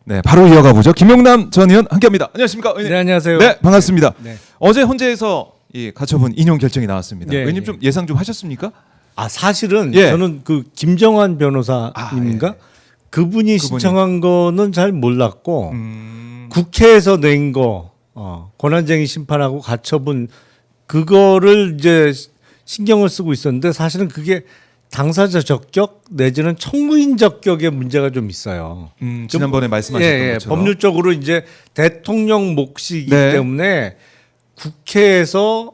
네, 바로 이어가 보죠. 김용남 전 의원 함께합니다. 안녕하십니까, 의원님. 네, 안녕하세요. 네, 반갑습니다. 네. 어제 헌재에서 이 가처분 인용 결정이 나왔습니다. 네, 의원님 네. 좀 예상 좀 하셨습니까? 사실은 예. 저는 그 김정환 변호사님인가 예. 그분이 신청한 거는 잘 몰랐고 음. 국회에서 낸 거 권한쟁의 심판하고 가처분 그거를 이제 신경을 쓰고 있었는데 사실은 그게 당사자 적격 내지는 청구인 적격의 문제가 좀 있어요. 지난번에 말씀하셨던 것처럼. 법률적으로 이제 대통령 몫이기 네. 때문에 국회에서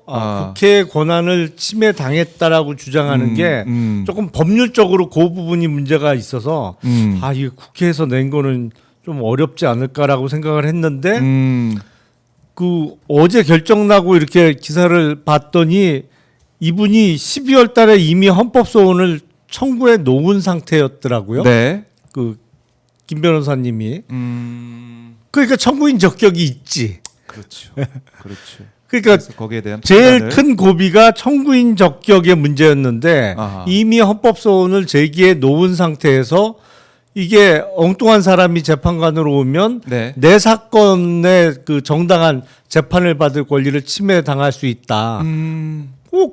국회의 권한을 침해당했다라고 주장하는 게 조금 법률적으로 그 부분이 문제가 있어서 이게 국회에서 낸 거는 좀 어렵지 않을까라고 생각을 했는데 그 어제 결정 나고 이렇게 기사를 봤더니 이분이 12월 달에 이미 헌법소원을 청구해 놓은 상태였더라고요. 네. 그 김 변호사님이. 그러니까 청구인 적격이 있지. 그렇죠. 그렇죠. 그러니까 그래서 거기에 대한 제일 판단을- 큰 고비가 청구인 적격의 문제였는데 아하. 이미 헌법소원을 제기해 놓은 상태에서 이게 엉뚱한 사람이 재판관으로 오면 네. 내 사건의 그 정당한 재판을 받을 권리를 침해당할 수 있다.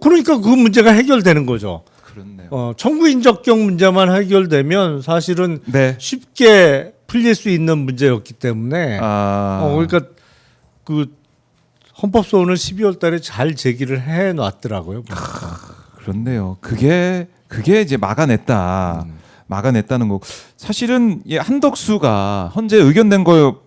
그러니까 그 문제가 해결되는 거죠. 그렇네요. 청구인 적격 문제만 해결되면 사실은 네. 쉽게 풀릴 수 있는 문제였기 때문에 그러니까 그 헌법소원을 12월 달에 잘 제기를 해 놨더라고요. 그렇네요. 그게 이제 막아냈다는 거. 사실은 이 한덕수가 헌재 의견 낸 거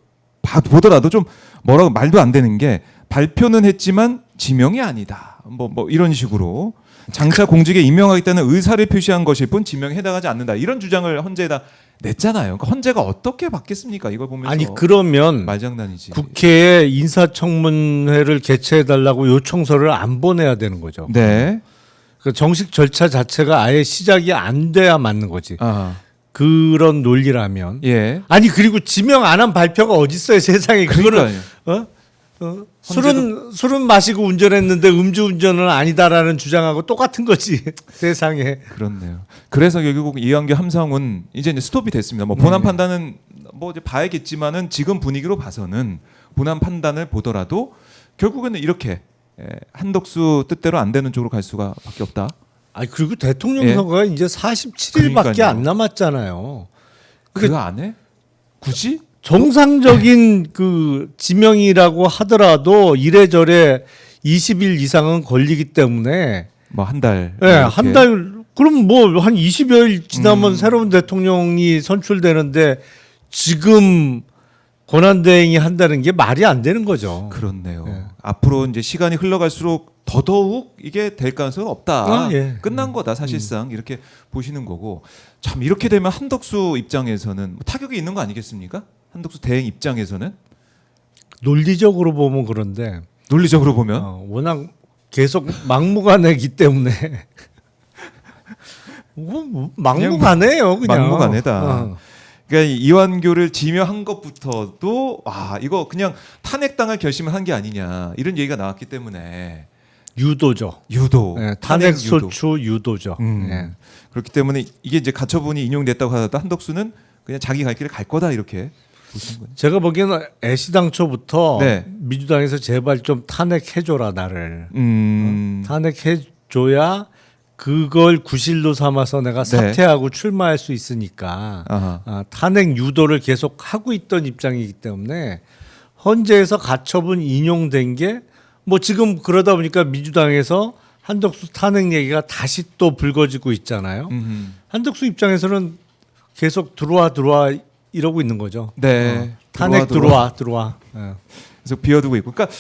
보더라도 좀 뭐라고 말도 안 되는 게 발표는 했지만 지명이 아니다. 뭐 이런 식으로 장차 공직에 임명하겠다는 의사를 표시한 것일 뿐 지명에 해당하지 않는다. 이런 주장을 헌재에다 냈잖아요. 그러니까 헌재가 어떻게 받겠습니까? 이걸 보면서 아니 그러면 말장난이지. 국회에 인사청문회를 개최해 달라고 요청서를 안 보내야 되는 거죠. 네. 그 정식 절차 자체가 아예 시작이 안 돼야 맞는 거지. 그런 논리라면. 예. 아니 그리고 지명 안 한 발표가 어디 있어요 세상에. 그거는 술은 마시고 운전했는데 음주운전은 아니다라는 주장하고 똑같은 거지 세상에. 그렇네요. 그래서 결국 이완규 함성은 이제 스톱이 됐습니다. 뭐 본안 판단은 뭐 이제 봐야겠지만은 지금 분위기로 봐서는 본안 판단을 보더라도 결국에는 이렇게 한덕수 뜻대로 안 되는 쪽으로 갈 수가밖에 없다. 그리고 대통령 선거가 이제 47일밖에 그러니까요. 안 남았잖아요. 그 안에 굳이 정상적인 그 지명이라고 하더라도 이래저래 20일 이상은 걸리기 때문에 뭐 한 달. 한 달 그럼 뭐 한 20여일 지나면 새로운 대통령이 선출되는데 지금 권한대행이 한다는 게 말이 안 되는 거죠. 그렇네요. 앞으로 이제 시간이 흘러갈수록 더더욱 이게 될 가능성은 없다. 끝난 거다 사실상 이렇게 보시는 거고. 참 이렇게 되면 한덕수 입장에서는 타격이 있는 거 아니겠습니까? 한덕수 대행 입장에서는 논리적으로 보면 그런데 논리적으로 보면 워낙 계속 막무가내기 때문에 막무가내요 그냥. 막무가내다. 그러니까 이완규를 지명한 것부터도 이거 그냥 탄핵당할 결심을 한 게 아니냐 이런 얘기가 나왔기 때문에 유도죠. 유도. 탄핵 소추 유도죠. 그렇기 때문에 이게 이제 가처분이 인용됐다고 하더라도 한덕수는 그냥 자기 갈 길을 갈 거다 이렇게 보시는 거죠. 제가 보기에는 애시당초부터 민주당에서 제발 좀 탄핵해줘라 나를. 탄핵해줘야 그걸 구실로 삼아서 내가 사퇴하고 출마할 수 있으니까 탄핵 유도를 계속 하고 있던 입장이기 때문에 헌재에서 가처분 인용된 게 뭐 지금 그러다 보니까 민주당에서 한덕수 탄핵 얘기가 다시 또 불거지고 있잖아요. 한덕수 입장에서는 계속 들어와 이러고 있는 거죠. 네. 탄핵 들어와. 그래서 비워두고 있고. 그러니까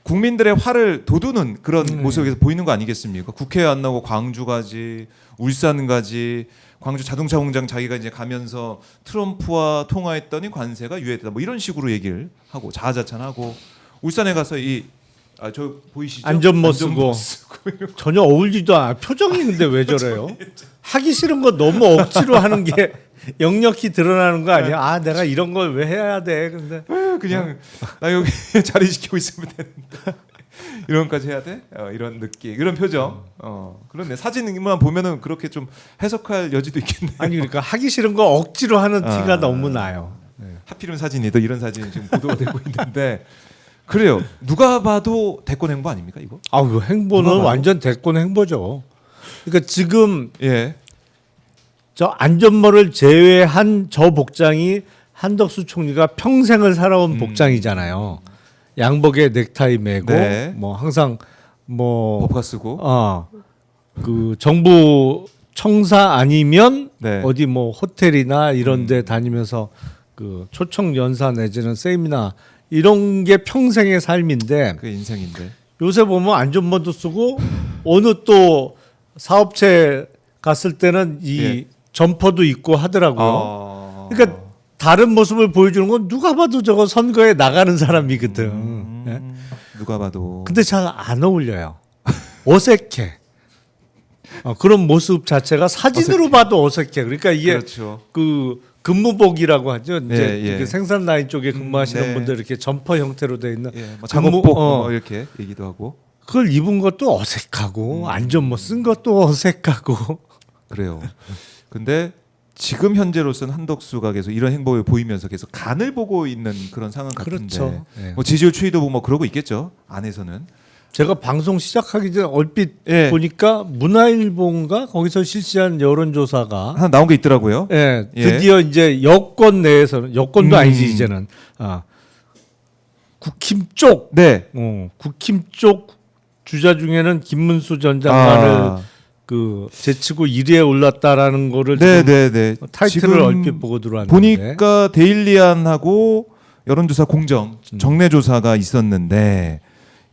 국민들의 화를 돋우는 그런 모습에서 보이는 거 아니겠습니까? 국회에 안 나오고 광주 가지, 울산 가지, 광주 자동차 공장 자기가 이제 가면서 트럼프와 통화했더니 관세가 유예되다. 뭐 이런 식으로 얘기를 하고 자아자찬하고 울산에 가서 저 보이시죠? 안전모 쓰고 전혀 어울리지도 않아. 표정이 근데 왜 저래요? 하기 싫은 거 너무 억지로 하는 게 역력히 드러나는 거 아니야? 내가 이런 걸 왜 해야 돼? 근데 그냥 나 여기 자리 지키고 있으면 되는데 이런 것까지 해야 돼? 이런 느낌, 이런 표정. 그런데 사진만 보면은 그렇게 좀 해석할 여지도 있겠네요. 아니 그러니까 하기 싫은 거 억지로 하는 티가 너무 나요. 하필이면 사진이 또 이런 사진이 지금 보도가 되고 있는데 그래요. 누가 봐도 대권 행보 아닙니까 이거? 아, 그 행보는 완전 대권 행보죠. 그러니까 지금 예. 저 안전모를 제외한 저 복장이 한덕수 총리가 평생을 살아온 복장이잖아요. 양복에 넥타이 매고 네. 뭐 항상 뭐 법카 쓰고. 그 정부 청사 아니면 네. 어디 뭐 호텔이나 이런 데 다니면서 그 초청 연사 내지는 세미나 이런 게 평생의 삶인데 그게 인생인데. 요새 보면 안전모도 쓰고 어느 또 사업체 갔을 때는 이 예. 점퍼도 입고 하더라고요. 그러니까 다른 모습을 보여주는 건 누가 봐도 저거 선거에 나가는 사람이거든. 예? 누가 봐도. 근데 잘 안 어울려요. 어색해. 그런 모습 자체가 사진으로 어색해. 봐도 어색해. 그러니까 이게 그렇죠. 그 근무복이라고 하죠. 이제 예. 그 생산 라인 쪽에 근무하시는 네. 분들 이렇게 점퍼 형태로 돼 있는 예. 뭐 작업복 뭐 이렇게 얘기도 하고. 그걸 입은 것도 어색하고 안전모 쓴 것도 어색하고. 그래요. 근데 지금 현재로서는 한덕수가 계속 이런 행보를 보이면서 계속 간을 보고 있는 그런 상황 같은데. 그렇죠. 예. 뭐 지지율 추이도 뭐 그러고 있겠죠. 안에서는. 제가 방송 시작하기 전에 얼핏 예. 보니까 문화일보인가 거기서 실시한 여론조사가 하나 나온 게 있더라고요. 예, 예. 드디어 이제 여권 내에서는 여권도 아니지 이제는 국힘 쪽 네. 국힘 쪽 주자 중에는 김문수 전 장관을 그 제치고 1위에 올랐다라는 거를 지금 네네네. 타이틀을 얼핏 보고 들어왔는데 보니까 데일리안하고 여론조사 공정 정례조사가 있었는데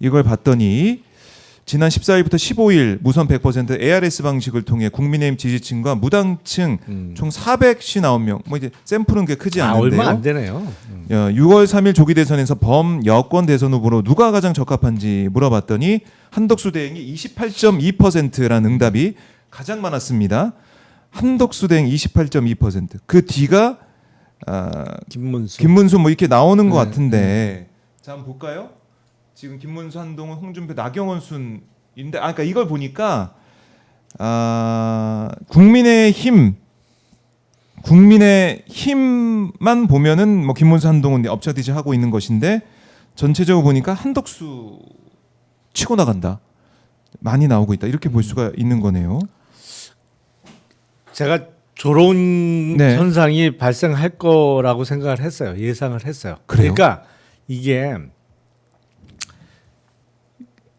이걸 봤더니 지난 14일부터 15일 무선 100% ARS 방식을 통해 국민의힘 지지층과 무당층 총 459명 뭐 이제 샘플은 꽤 크지 않은데요. 얼마 안 되네요. 6월 3일 조기 대선에서 범여권 대선 후보로 누가 가장 적합한지 물어봤더니 한덕수 대행이 28.2%라는 응답이 가장 많았습니다. 한덕수 대행 28.2%. 그 뒤가 김문수 뭐 이렇게 나오는 것 같은데 자 한번 볼까요? 지금 김문수, 한동훈, 홍준표, 나경원 순인데 그러니까 이걸 보니까 국민의힘만 보면은 뭐 김문수, 한동훈 엎쳐뒤지 하고 있는 것인데 전체적으로 보니까 한덕수 치고 나간다. 많이 나오고 있다. 이렇게 볼 수가 있는 거네요. 제가 저런 네. 현상이 발생할 거라고 생각을 했어요. 예상을 했어요. 그래요? 그러니까 이게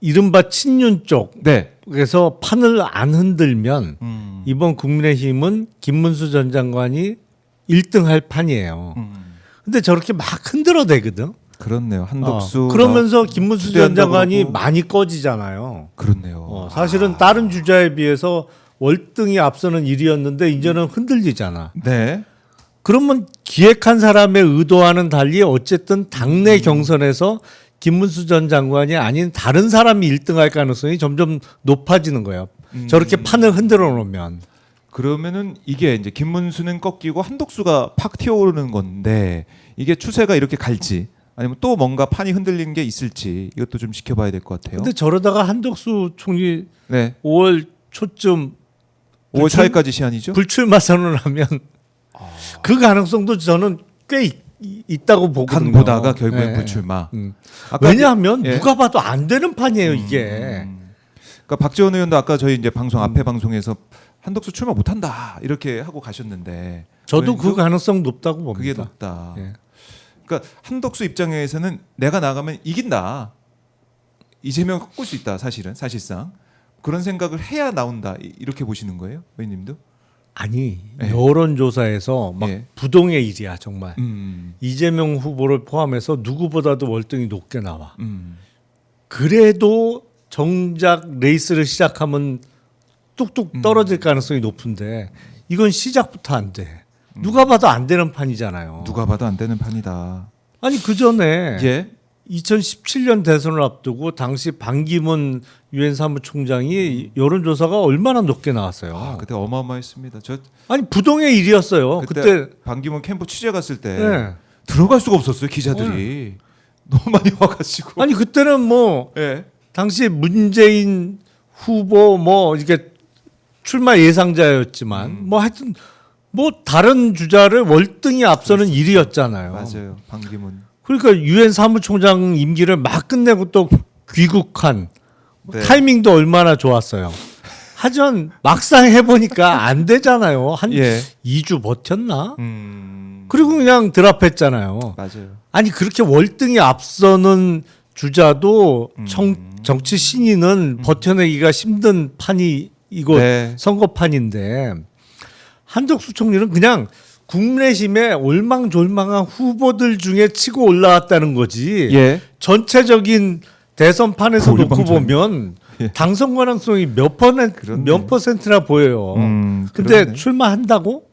이른바 친윤 네. 쪽에서 판을 안 흔들면 이번 국민의힘은 김문수 전 장관이 1등할 판이에요. 근데 저렇게 막 흔들어대거든. 그렇네요. 한덕수. 그러면서 김문수 전 장관이 그러고. 많이 꺼지잖아요. 그렇네요. 사실은 다른 주자에 비해서 월등히 앞서는 1위였는데 이제는 흔들리잖아. 네. 그러면 기획한 사람의 의도와는 달리 어쨌든 당내 경선에서 김문수 전 장관이 아닌 다른 사람이 1등할 가능성이 점점 높아지는 거예요. 저렇게 판을 흔들어 놓으면. 그러면은 이게 이제 김문수는 꺾이고 한덕수가 팍 튀어오르는 건데 이게 추세가 이렇게 갈지 아니면 또 뭔가 판이 흔들리는 게 있을지 이것도 좀 지켜봐야 될 것 같아요. 근데 저러다가 한덕수 총리 네. 5월 초쯤 5월 4일까지 시한이죠? 불출마 선언하면 그 가능성도 저는 꽤 있다고 보거든요. 간 보다가 결국엔 네. 불출마. 아까 왜냐하면 예. 누가 봐도 안 되는 판이에요 이게. 그러니까 박지원 의원도 아까 저희 이제 방송 앞에 방송에서 한덕수 출마 못한다 이렇게 하고 가셨는데 저도 그 의원님도 가능성 높다고 봅니다. 그게 높다. 예. 그러니까 한덕수 입장에서는 내가 나가면 이긴다. 이재명 꺾을 수 있다. 사실상 그런 생각을 해야 나온다. 이렇게 보시는 거예요, 의원님도? 아니 예. 여론조사에서 막 예. 부동의 일이야 정말. 음. 이재명 후보를 포함해서 누구보다도 월등히 높게 나와. 음. 그래도 정작 레이스를 시작하면 뚝뚝 떨어질 가능성이 높은데 이건 시작부터 안 돼. 누가 봐도 안 되는 판이잖아요. 누가 봐도 안 되는 판이다. 아니 그 전에 예. 2017년 대선을 앞두고 당시 반기문 유엔 사무총장이 여론조사가 얼마나 높게 나왔어요. 아, 그때 어마어마했습니다. 저 아니 부동의 일이었어요. 그때 반기문 캠프 취재 갔을 때 네. 들어갈 수가 없었어요 기자들이 너무 많이 와가지고. 아니 그때는 뭐 예. 당시 문재인 후보 뭐 이렇게 출마 예상자였지만 뭐 하여튼 뭐 다른 주자를 월등히 앞서는 일이었잖아요. 맞아요. 반기문. 그러니까 유엔 사무총장 임기를 막 끝내고 또 귀국한 네. 타이밍도 얼마나 좋았어요. 하지만 막상 해보니까 안 되잖아요. 한 예. 2주 버텼나? 그리고 그냥 드랍했잖아요. 맞아요. 아니 그렇게 월등히 앞서는 주자도 정치 신인은 버텨내기가 힘든 판이 이거 네. 선거판인데 한덕수 총리는 그냥 국내심에 올망졸망한 후보들 중에 치고 올라왔다는 거지. 예. 전체적인 대선판에서 놓고 올망졸망. 보면 예. 당선 가능성이 몇 그렇네. 퍼센트나 보여요. 근데 그러네. 출마한다고?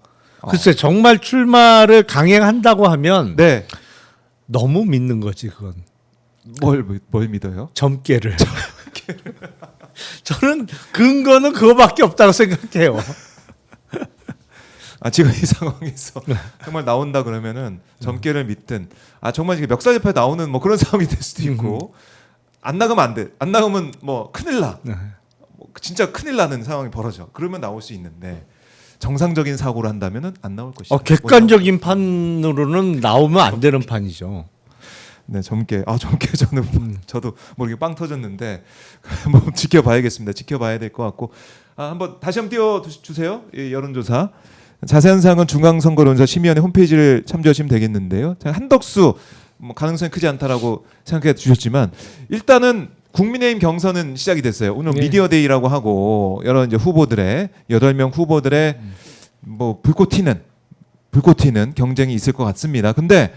글쎄 정말 출마를 강행한다고 하면 네. 너무 믿는 거지 그건. 뭘 믿어요? 점괘를. 저는 근거는 그거밖에 없다고 생각해요. 아 지금 이 상황에서 정말 나온다 그러면은 점괘를 믿든 정말 이게 멱살잡혀 나오는 뭐 그런 상황이 될 수도 있고 안 나가면 안 돼. 안 나가면 뭐 큰일 나. 뭐 진짜 큰일 나는 상황이 벌어져. 그러면 나올 수 있는데 정상적인 사고를 한다면은 안 나올 것이다. 객관적인 판으로는 나오면 안 되는 판이죠. 네, 점괘. 점괘 저는 저도 모르게 빵 터졌는데 한번 지켜봐야겠습니다. 지켜봐야 될 것 같고 한번 다시 한번 띄워 주세요. 여론조사. 자세한 사항은 중앙선거론조사 심의위원회 홈페이지를 참조하시면 되겠는데요. 한덕수 뭐 가능성이 크지 않다라고 생각해 주셨지만 일단은 국민의힘 경선은 시작이 됐어요. 오늘 네. 미디어데이라고 하고 여러 이제 후보들의 8명 후보들의 뭐 불꽃 튀는 경쟁이 있을 것 같습니다. 근데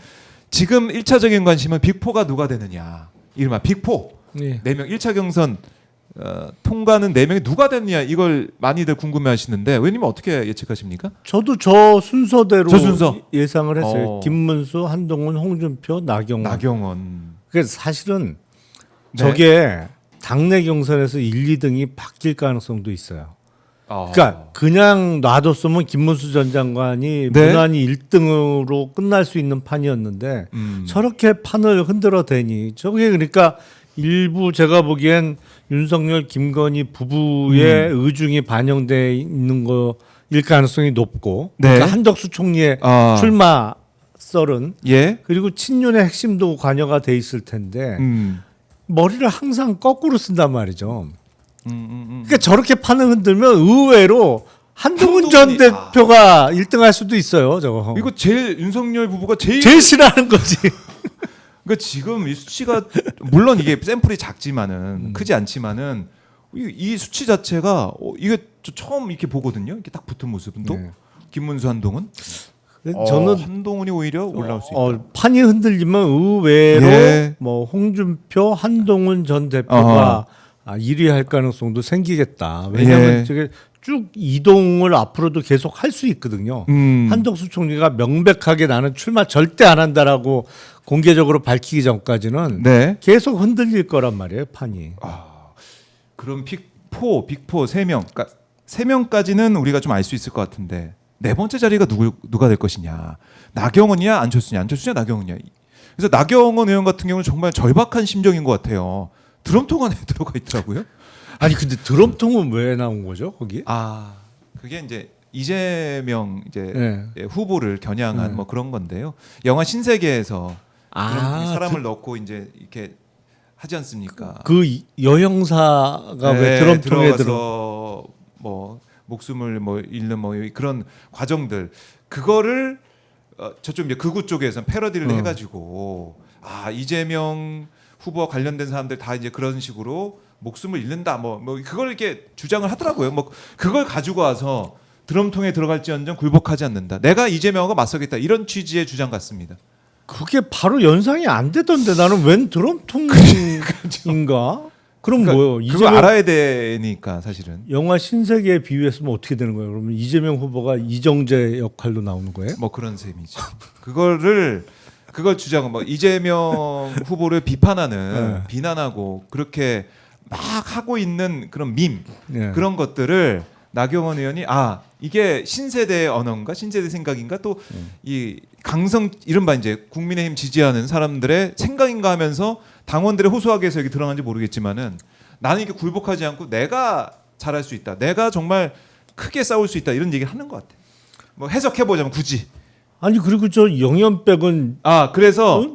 지금 1차적인 관심은 빅4가 누가 되느냐. 이른바 빅4. 네. 4명 1차 경선 통과는 4명이 누가 됐느냐 이걸 많이들 궁금해하시는데 의원님은 어떻게 예측하십니까? 저도 저 순서대로 저 순서? 예상을 했어요. 어. 김문수, 한동훈, 홍준표, 나경원. 그래서 사실은 네. 저게 당내 경선에서 1, 2등이 바뀔 가능성도 있어요. 그러니까 그냥 놔뒀으면 김문수 전 장관이 네. 무난히 1등으로 끝날 수 있는 판이었는데 저렇게 판을 흔들어 대니 저게 그러니까 일부 제가 보기엔 윤석열 김건희 부부의 의중이 반영돼 있는 거일 가능성이 높고 네. 그러니까 한덕수 총리의 출마 썰은 예. 그리고 친윤의 핵심도 관여가 돼 있을 텐데 머리를 항상 거꾸로 쓴단 말이죠. 그러니까 저렇게 판을 흔들면 의외로 한동훈 전 대표가 1등할 수도 있어요. 저거. 이거 제일 윤석열 부부가 제일 싫어하는 거지. 그러니까 지금 이 수치가 물론 이게 샘플이 작지만은 크지 않지만은 이 수치 자체가 이게 저 처음 이렇게 보거든요. 이렇게 딱 붙은 모습은 또 네. 김문수 한동훈. 저는 한동훈이 오히려 올라올 수 있다. 판이 흔들리면 의외로 예. 뭐 홍준표, 한동훈 전 대표가 1위 할 가능성도 생기겠다. 왜냐하면 예. 저게 쭉 이동을 앞으로도 계속 할 수 있거든요. 한덕수 총리가 명백하게 나는 출마 절대 안 한다라고 공개적으로 밝히기 전까지는 네. 계속 흔들릴 거란 말이에요, 판이. 그럼 빅4 3명. 그러니까 3명까지는 우리가 좀 알 수 있을 것 같은데 네 번째 자리가 누가 될 것이냐. 나경원이냐 안철수냐 나경원이냐. 그래서 나경원 의원 같은 경우는 정말 절박한 심정인 것 같아요. 드럼통 안에 들어가 있더라고요. 아니 근데 드럼통은 왜 나온 거죠, 거기? 그게 이제 이재명 네. 후보를 겨냥한 뭐 그런 건데요. 영화 신세계에서 그런 사람을 넣고 이제 이렇게 하지 않습니까? 그 여형사가 왜 드럼통에 들어가서 뭐 목숨을 뭐 잃는 뭐 그런 과정들 그거를 저쪽 이제 극우 쪽에서 패러디를 해가지고 이재명 후보와 관련된 사람들 다 이제 그런 식으로 목숨을 잃는다 뭐 그걸 이렇게 주장을 하더라고요. 뭐 그걸 가지고 와서 드럼통에 들어갈지언정 굴복하지 않는다. 내가 이재명하고 맞서겠다 이런 취지의 주장 같습니다. 그게 바로 연상이 안 되던데 나는 웬 드럼통인가? 그럼 그러니까 뭐요? 그거 알아야 되니까 사실은. 영화 신세계에 비유했으면 어떻게 되는 거예요? 그러면 이재명 후보가 이정재 역할로 나오는 거예요? 뭐 그런 셈이죠. 그걸 주장은 뭐 이재명 후보를 비판하는 비난하고 그렇게 막 하고 있는 그런 그런 것들을 나경원 의원이 이게 신세대의 언어인가 신세대 생각인가 또 이 강성 이른바 이제 국민의힘 지지하는 사람들의 생각인가 하면서 당원들의 호소하기 위해서 여기 들어간지 모르겠지만은 나는 이게 굴복하지 않고 내가 잘할 수 있다. 내가 정말 크게 싸울 수 있다. 이런 얘기를 하는 것 같아요. 뭐 해석해 보자면 굳이 아니 그리고 저 영연백은 그래서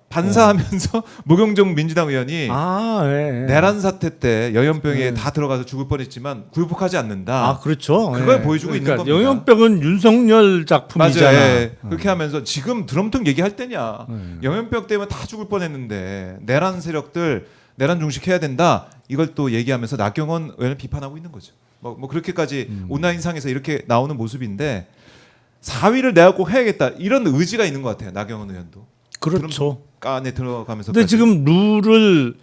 반사하면서 무경정 민주당 의원이 예. 내란 사태 때 영연병에 다 들어가서 죽을 뻔했지만 굴복하지 않는다. 그렇죠. 그걸 보여주고 있는 겁니다. 영연백은 윤석열 작품이잖아. 맞아요. 예. 그렇게 하면서 지금 드럼통 얘기할 때냐. 영연병 때문에 다 죽을 뻔했는데 내란 세력들 내란 중식해야 된다. 이걸 또 얘기하면서 나경원 의원을 비판하고 있는 거죠. 뭐 그렇게까지 온라인상에서 이렇게 나오는 모습인데 4위를 내가 꼭 해야겠다. 이런 의지가 있는 것 같아요. 나경원 의원도. 그렇죠. 안에 들어가면서. 근데 지금 룰을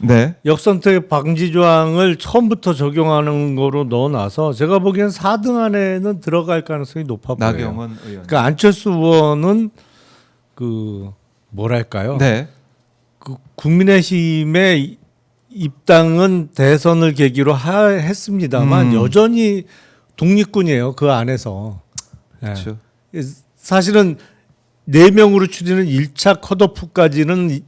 역선택 방지 조항을 처음부터 적용하는 거로 넣어놔서 제가 보기엔 4등 안에는 들어갈 가능성이 높아 보여요. 나경원 의원. 그러니까 안철수 의원은 그 뭐랄까요? 그 국민의힘의 입당은 대선을 계기로 했습니다만 여전히 독립군이에요. 그 안에서. 그렇죠. 사실은 4명으로 추리는 1차 컷오프까지는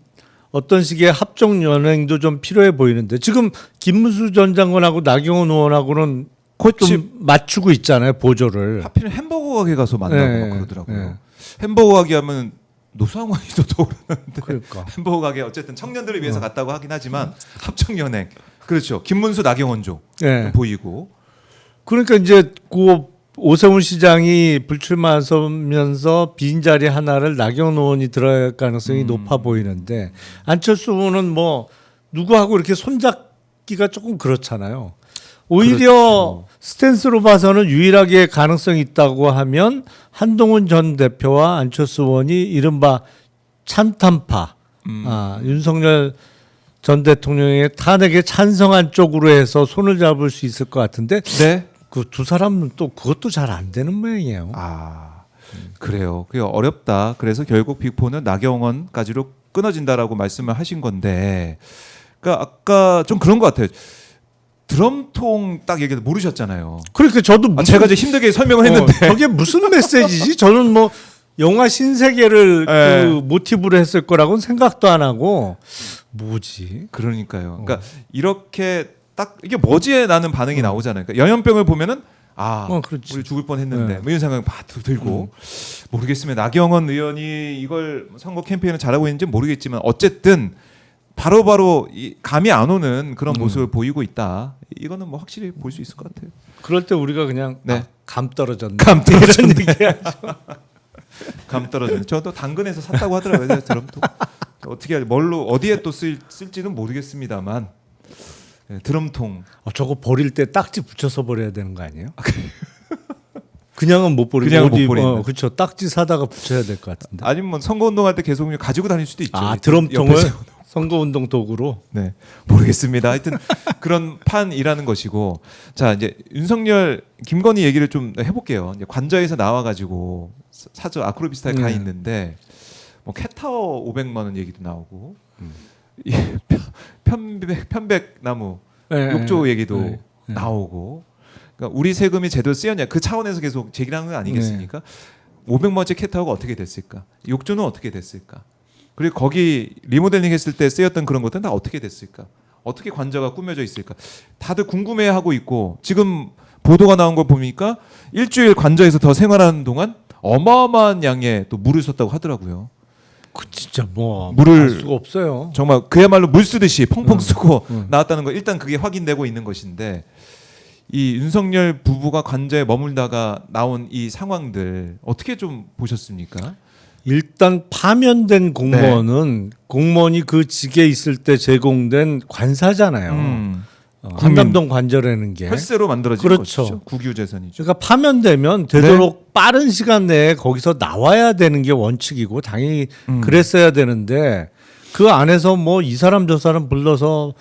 어떤 식의 합종 연행도 좀 필요해 보이는데 지금 김문수 전 장관하고 나경원 의원하고는 좀 맞추고 있잖아요. 보조를. 하필 햄버거 가게 가서 만나고 막 그러더라고요. 햄버거 가게 하면 노상원이도 떠오르는데 그러니까. 햄버거 가게 어쨌든 청년들을 위해서 갔다고 하긴 하지만 합종 연행. 그렇죠. 김문수 나경원조 보이고. 그러니까 이제 그 오세훈 시장이 불출마하면서 빈 자리 하나를 나경원 의원이 들어갈 가능성이 높아 보이는데 안철수 의원은 뭐 누구하고 이렇게 손잡기가 조금 그렇잖아요. 오히려 스탠스로 봐서는 유일하게 가능성이 있다고 하면 한동훈 전 대표와 안철수 의원이 이른바 찬탄파, 윤석열 전 대통령의 탄핵에 찬성한 쪽으로 해서 손을 잡을 수 있을 것 같은데 그 두 사람은 또 그것도 잘 안 되는 모양이에요. 그래요. 그게 어렵다. 그래서 결국 빅4는 나경원까지로 끊어진다라고 말씀을 하신 건데, 그러니까 아까 좀 그런 것 같아요. 드럼통 딱 얘기해도 모르셨잖아요. 그러니까 저도 제가 이제 힘들게 설명을 했는데 저게 무슨 메시지지? 저는 뭐 영화 신세계를 그 모티브로 했을 거라고는 생각도 안 하고 뭐지? 그러니까요. 그러니까 이렇게 딱 이게 뭐지에 나는 반응이 나오잖아요. 그러니까 영연병을 보면은 우리 죽을 뻔했는데 뭐 이런 생각이 막 들고 모르겠으면 나경원 의원이 이걸 선거 캠페인을 잘하고 있는지 모르겠지만 어쨌든 바로바로 감이 안 오는 그런 모습을 보이고 있다. 이거는 뭐 확실히 볼 수 있을 것 같아요. 그럴 때 우리가 그냥 감 떨어졌네. 감 떨어졌네. 감 떨어졌네. 저도 당근에서 샀다고 하더라고요. 드럼통. 어떻게 뭘로 어디에 또 쓸지는 모르겠습니다만 드럼통. 저거 버릴 때 딱지 붙여서 버려야 되는 거 아니에요? 그냥은 못 버리고 그냥 못 버린다. 그렇죠. 딱지 사다가 붙여야 될 것 같은데. 아니면 뭐 선거운동할 때 계속 가지고 다닐 수도 있죠. 드럼통을 선거운동 도구로. 모르겠습니다. 하여튼 그런 판이라는 것이고, 자 이제 윤석열 김건희 얘기를 좀 해볼게요. 이제 관저에서 나와가지고 사저 아크로비스타에 가 있는데 뭐 캣타워 500만 원 얘기도 나오고 편백나무 욕조 얘기도 나오고. 그러니까 우리 세금이 제대로 쓰였냐 그 차원에서 계속 제기를 하는 거 아니겠습니까? 500만 원짜리 캣타워가 어떻게 됐을까? 욕조는 어떻게 됐을까? 그리고 거기 리모델링 했을 때 쓰였던 그런 것들은 다 어떻게 됐을까? 어떻게 관저가 꾸며져 있을까? 다들 궁금해하고 있고 지금 보도가 나온 걸 보니까 일주일 관저에서 더 생활하는 동안 어마어마한 양의 또 물을 썼다고 하더라고요. 그 진짜 뭐 물을 알 수가 없어요. 정말 그야말로 물 쓰듯이 펑펑 쓰고 나왔다는 거 일단 그게 확인되고 있는 것인데 이 윤석열 부부가 관저에 머물다가 나온 이 상황들 어떻게 좀 보셨습니까? 일단 파면된 공무원은 공무원이 그 직에 있을 때 제공된 관사잖아요. 한남동 관저라는 게 혈세로 만들어진 것이죠. 국유재산이죠. 그러니까 파면되면 되도록 빠른 시간 내에 거기서 나와야 되는 게 원칙이고 당연히 그랬어야 되는데 그 안에서 뭐 이 사람 저 사람 불러서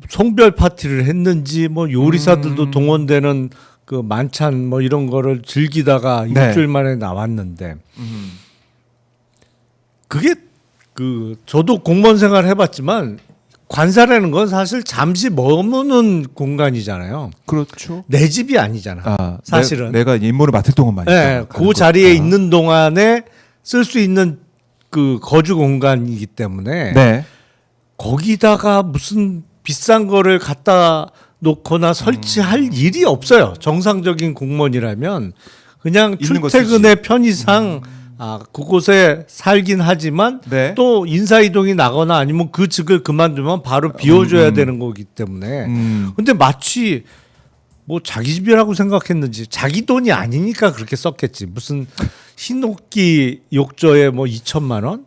송별 파티를 했는지 뭐 요리사들도 동원되는 그 만찬 뭐 이런 거를 즐기다가 일주일 만에 나왔는데 그게 그 저도 공무원 생활 해봤지만 관사라는 건 사실 잠시 머무는 공간이잖아요. 그렇죠. 내 집이 아니잖아. 사실은 내가 임무를 맡을 동안만. 그 자리에 있는 동안에 쓸 수 있는 그 거주 공간이기 때문에 거기다가 무슨 비싼 거를 갖다 놓거나 설치할 일이 없어요. 정상적인 공무원이라면 그냥 있는 거 출퇴근의 편의상 그곳에 살긴 하지만 네. 또 인사 이동이 나거나 아니면 그 직을 그만두면 바로 비워줘야 되는 거기 때문에. 근데 마치 뭐 자기 집이라고 생각했는지 자기 돈이 아니니까 그렇게 썼겠지. 무슨 흰옥기 욕조에 뭐 2천만 원?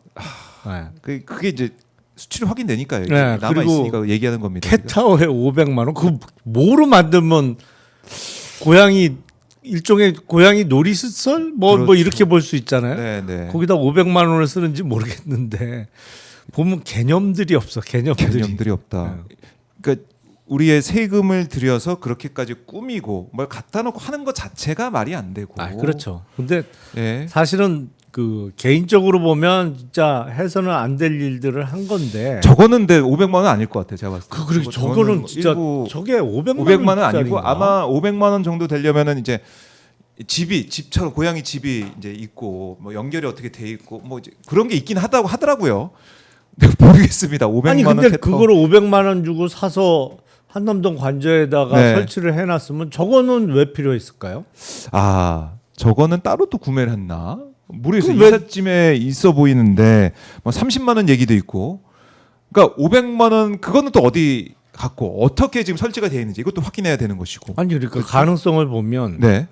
네. 그게 이제 수치로 확인되니까요. 네, 남아 있으니까 얘기하는 겁니다. 캣타워에 500만 원? 그 뭐로 만들면 고양이 일종의 고양이 놀이시설 뭐 그렇죠. 이렇게 볼 수 있잖아요. 네, 네. 거기다 500만 원을 쓰는지 모르겠는데 보면 개념들이 없어. 개념들이 없다. 그러니까 우리의 세금을 들여서 그렇게까지 꾸미고 뭘 갖다 놓고 하는 것 자체가 말이 안 되고. 그렇죠. 근데 예. 사실은 그 개인적으로 보면 진짜 해서는 안 될 일들을 한 건데. 저거는 근데 500만 원 아닐 것 같아요. 제가 봤을 때. 그리고 저거는 진짜 저게 500만 원 아니고 원짜리인가? 아마 500만 원 정도 되려면은 이제 집처럼 고양이 집이 이제 있고 뭐 연결이 어떻게 돼 있고 뭐 이제 그런 게 있긴 하다고 하더라고요. 모르겠습니다. 500만 아니 원. 근데 그거를 500만 원 주고 사서 한남동 관저에다가 네. 설치를 해놨으면 저거는 왜 필요했을까요? 저거는 따로 또 구매를 했나? 모르겠어요. 왜- 이삿짐에 있어 보이는데 뭐 30만 원 얘기도 있고. 그러니까 500만 원 그거는 또 어디 갖고 어떻게 지금 설치가 되어 있는지 이것도 확인해야 되는 것이고. 아니 그러니까 가능성을 보면 네.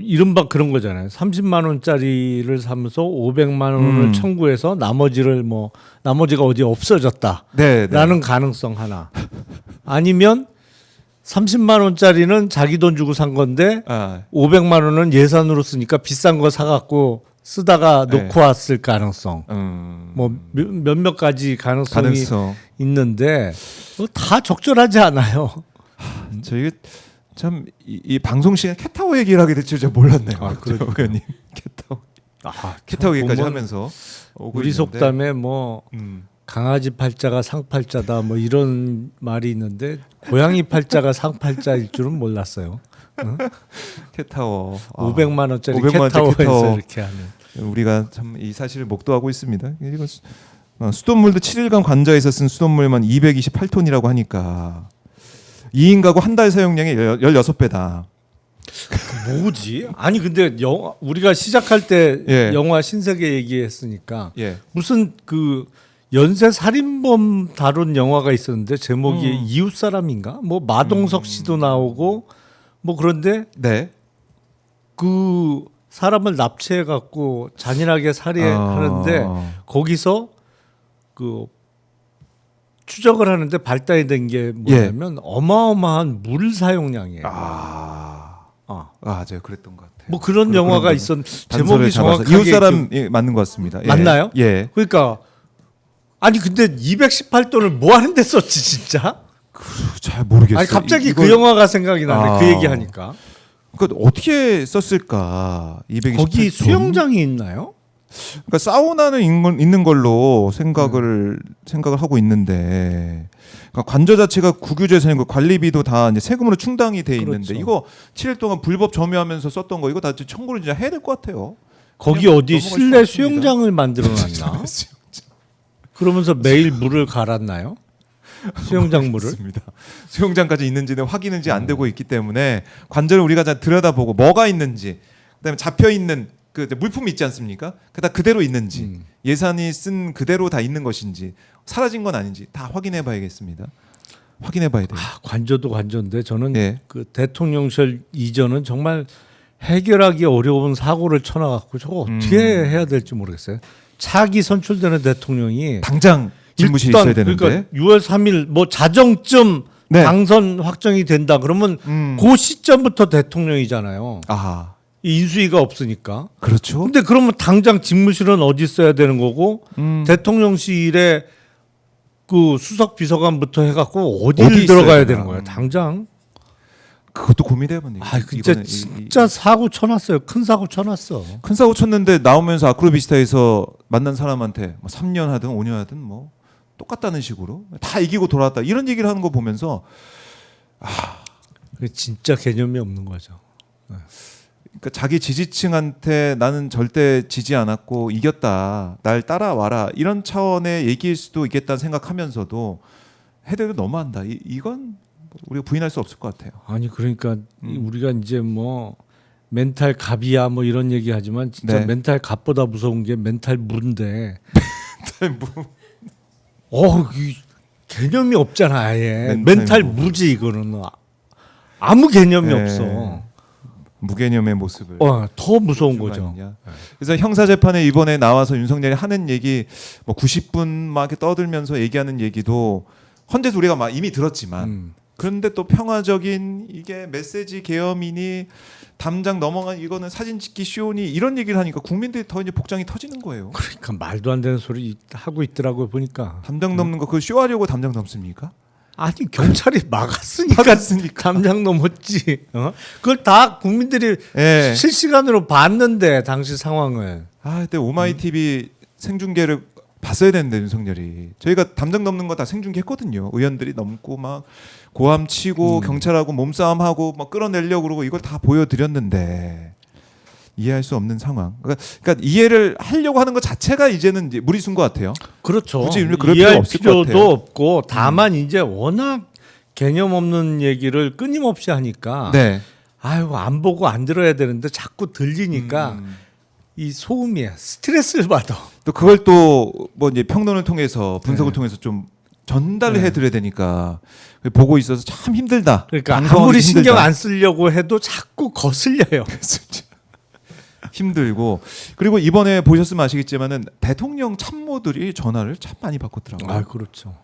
이른바 그런 거잖아요. 30만 원짜리를 사면서 500만 원을 청구해서 나머지가 어디 없어졌다. 네, 네. 라는 가능성 하나. 아니면 30만 원짜리는 자기 돈 주고 산 건데 500만 원은 예산으로 쓰니까 비싼 거 사갖고 쓰다가 놓고 왔을 가능성. 뭐 몇몇 가지 가능성이 있는데 다 적절하지 않아요. 저희 참 이 방송 시간 캣타워 얘기를 하게 될 줄 제가 몰랐네요. 그렇죠. 의원님 캣타워 얘기까지 하면서 우리 있는데. 속담에 뭐 강아지 팔자가 상팔자다 뭐 이런 말이 있는데 고양이 팔자가 상팔자일 줄은 몰랐어요. 응? 캣타워 500만 원짜리 500만 원짜리 캣타워에서 이렇게 하는. 우리가 참 이 사실을 목도하고 있습니다. 이건 수돗물도 7일간 관저에서 쓴 수돗물만 228톤이라고 하니까 2인 가구 한 달 사용량의 16배다. 뭐지? 아니 근데 우리가 시작할 때 예. 영화 신세계 얘기했으니까 예. 무슨 그 연쇄 살인범 다룬 영화가 있었는데 제목이 이웃 사람인가? 뭐 마동석 씨도 나오고 뭐 그런데 네. 그 사람을 납치해 갖고 잔인하게 살해하는데 거기서 그 추적을 하는데 발단이 된 게 뭐냐면 어마어마한 물 사용량이에요. 맞아요. 그랬던 것 같아요. 뭐 그런 영화가 있었. 제목이 정확하게 이웃 사람 맞는 것 같습니다. 예. 맞나요? 예. 그러니까 아니 근데 218돈을 뭐 하는데 썼지 진짜? 잘 모르겠어요. 아니 갑자기 그 영화가 생각이 나네. 그 얘기하니까. 그러니까 어떻게 썼을까? 228톤. 거기 수영장이 있나요? 그러니까 사우나는 있는 걸로 생각을 하고 있는데 그러니까 관저 자체가 국유재산이고 관리비도 다 이제 세금으로 충당이 돼 있는데 그렇죠. 이거 7일 동안 불법 점유하면서 썼던 거 이거 다 청구를 진짜 해야 될 것 같아요. 거기 어디 실내 수영장을 만들어놨나? 그러면서 매일 물을 갈았나요? 수영장 물을? 수영장까지 있는지는 확인은 안 되고 있기 때문에 관절을 우리가 잘 들여다보고 뭐가 있는지 그다음에 잡혀 있는 그 물품이 있지 않습니까? 그대로 있는지 예산이 쓴 그대로 다 있는 것인지 사라진 건 아닌지 다 확인해 봐야겠습니다. 확인해 봐야 돼요. 관저도 관저인데 저는 예. 그 대통령실 이전은 정말 해결하기 어려운 사고를 쳐놔갖고 저거 어떻게 해야 될지 모르겠어요. 차기 선출되는 대통령이 당장 집무실에 있어야 되는데. 그러니까 6월 3일 뭐 자정쯤 네. 당선 확정이 된다 그러면 그 시점부터 대통령이잖아요. 이 인수위가 없으니까. 그렇죠. 근데 그러면 당장 집무실은 어디 있어야 되는 거고 대통령실에 그 수석 비서관부터 해갖고 어디를 들어가야 되는 거예요? 당장. 그것도 고민해보네. 진짜 사고 쳐놨어요. 큰 사고 쳐놨어. 큰 사고 쳤는데 나오면서 아크로비스타에서 만난 사람한테 뭐 3년 하든 5년 하든 뭐 똑같다는 식으로 다 이기고 돌아왔다 이런 얘기를 하는 거 보면서 진짜 개념이 없는 거죠. 그러니까 자기 지지층한테 나는 절대 지지 않았고 이겼다. 날 따라와라. 이런 차원의 얘기일 수도 있겠다는 생각하면서도 해대도 너무한다. 이건 우리가 부인할 수 없을 것 같아요. 아니 그러니까 우리가 이제 뭐 멘탈 갑이야 뭐 이런 얘기하지만 진짜 네. 멘탈 갑보다 무서운 게 멘탈 무인데. 이 개념이 없잖아 아예. 멘탈 무지 이거는 아무 개념이 네. 없어. 무개념의 모습을 더 무서운 보여준 거 거죠. 아니냐. 그래서 형사 재판에 이번에 나와서 윤석열이 하는 얘기 뭐 90분 막 이렇게 떠들면서 얘기하는 얘기도 헌재에서 우리가 막 이미 들었지만 그런데 또 평화적인 이게 메시지 계엄이니 담장 넘어간 이거는 사진 찍기 쇼니 이런 얘기를 하니까 국민들이 더 이제 복장이 터지는 거예요. 그러니까 말도 안 되는 소리 하고 있더라고요 보니까. 담장 넘는 거 그거 쇼하려고 담장 넘습니까? 아니 경찰이 막았으니까 담장 넘었지. 그걸 다 국민들이 예. 실시간으로 봤는데 당시 상황을. 그때 오마이 TV 생중계를 봤어야 되는데 윤석열이 저희가 담장 넘는 거 다 생중계했거든요. 의원들이 넘고 막 고함 치고 경찰하고 몸싸움하고 막 끌어내려고 그러고 이걸 다 보여드렸는데 이해할 수 없는 상황. 그러니까 이해를 하려고 하는 것 자체가 이제는 이제 무리수인 것 같아요. 그렇죠. 굳이 그럴 필요가 이해할 없을 것 필요도 같아요. 없고 다만 이제 워낙 개념 없는 얘기를 끊임없이 하니까 네. 아유 안 보고 안 들어야 되는데 자꾸 들리니까 이 소음이야 스트레스를 받아. 또 그걸 또 뭐 이제 평론을 통해서 분석을 통해서 좀 전달을 해드려야 되니까 보고 있어서 참 힘들다. 그러니까 방송하기 아무리 힘들다. 신경 안 쓰려고 해도 자꾸 거슬려요. 힘들고 그리고 이번에 보셨으면 아시겠지만은 대통령 참모들이 전화를 참 많이 바꿨더라고요. 아 그렇죠.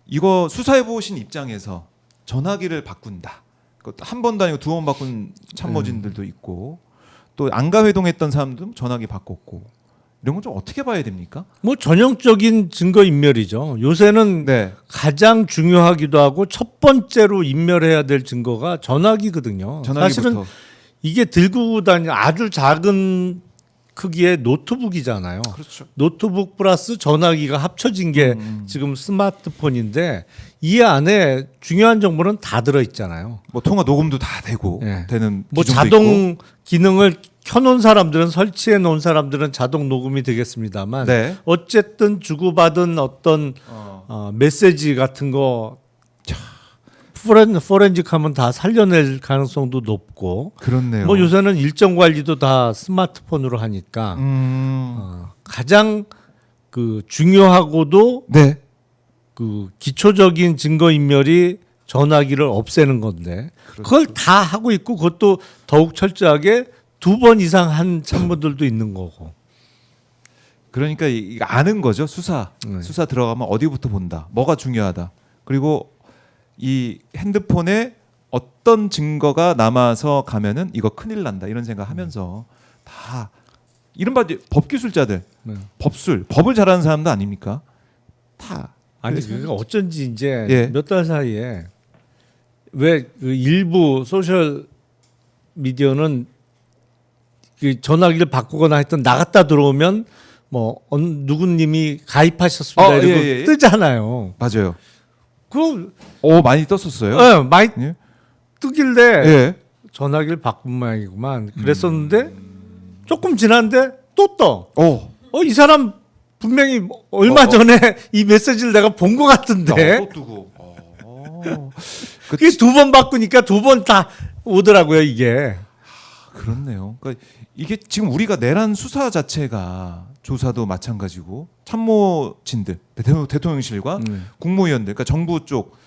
이거 수사해 보신 입장에서 전화기를 바꾼다. 한 번도 아니고 2번 바꾼 참모진들도 있고 또 안가 회동했던 사람도 전화기 바꿨고 이런 건 좀 어떻게 봐야 됩니까? 뭐 전형적인 증거 인멸이죠. 요새는 네. 가장 중요하기도 하고 첫 번째로 인멸해야 될 증거가 전화기거든요. 전화기부터. 사실은 이게 들고 다니는 아주 작은 크기의 노트북이잖아요. 그렇죠. 노트북 플러스 전화기가 합쳐진 게 지금 스마트폰인데 이 안에 중요한 정보는 다 들어 있잖아요. 뭐 통화 녹음도 다 되고 네. 되는 뭐 기종도 자동 있고. 기능을 켜놓은 사람들은 설치해 놓은 사람들은 자동 녹음이 되겠습니다만 네. 어쨌든 주고받은 어떤 메시지 같은 거 포렌식하면 다 살려낼 가능성도 높고 그렇네요. 뭐 요새는 일정 관리도 다 스마트폰으로 하니까 가장 그 중요하고도 네. 그 기초적인 증거 인멸이 전화기를 없애는 건데 그걸 다 하고 있고 그것도 더욱 철저하게 2번 이상 한 참모들도 있는 거고. 그러니까 이거 아는 거죠. 수사 들어가면 어디부터 본다. 뭐가 중요하다. 그리고 이 핸드폰에 어떤 증거가 남아서 가면은 이거 큰일 난다. 이런 생각하면서 다 이른바 이제 법기술자들, 법술, 법을 잘하는 사람도 아닙니까? 다. 아니 그러니까 어쩐지 이제 예. 몇 달 사이에 왜 그 일부 소셜 미디어는 그 전화기를 바꾸거나 했던 나갔다 들어오면 뭐 누구님이 가입하셨습니다 이러고 예. 뜨잖아요. 맞아요. 그럼 많이 떴었어요. 많이 예. 뜨길래 예. 전화기를 바꾼 모양이구만. 그랬었는데 조금 지났는데 또 떠. 이 사람 분명히 얼마 전에 이 메시지를 내가 본 것 같은데. 또 뜨고. 그게 2번 바꾸니까 2번 다 오더라고요 이게. 그렇네요. 그러니까 이게 지금 우리가 내란 수사 자체가 조사도 마찬가지고 참모진들, 대통령실과 국무위원들, 그러니까 정부 쪽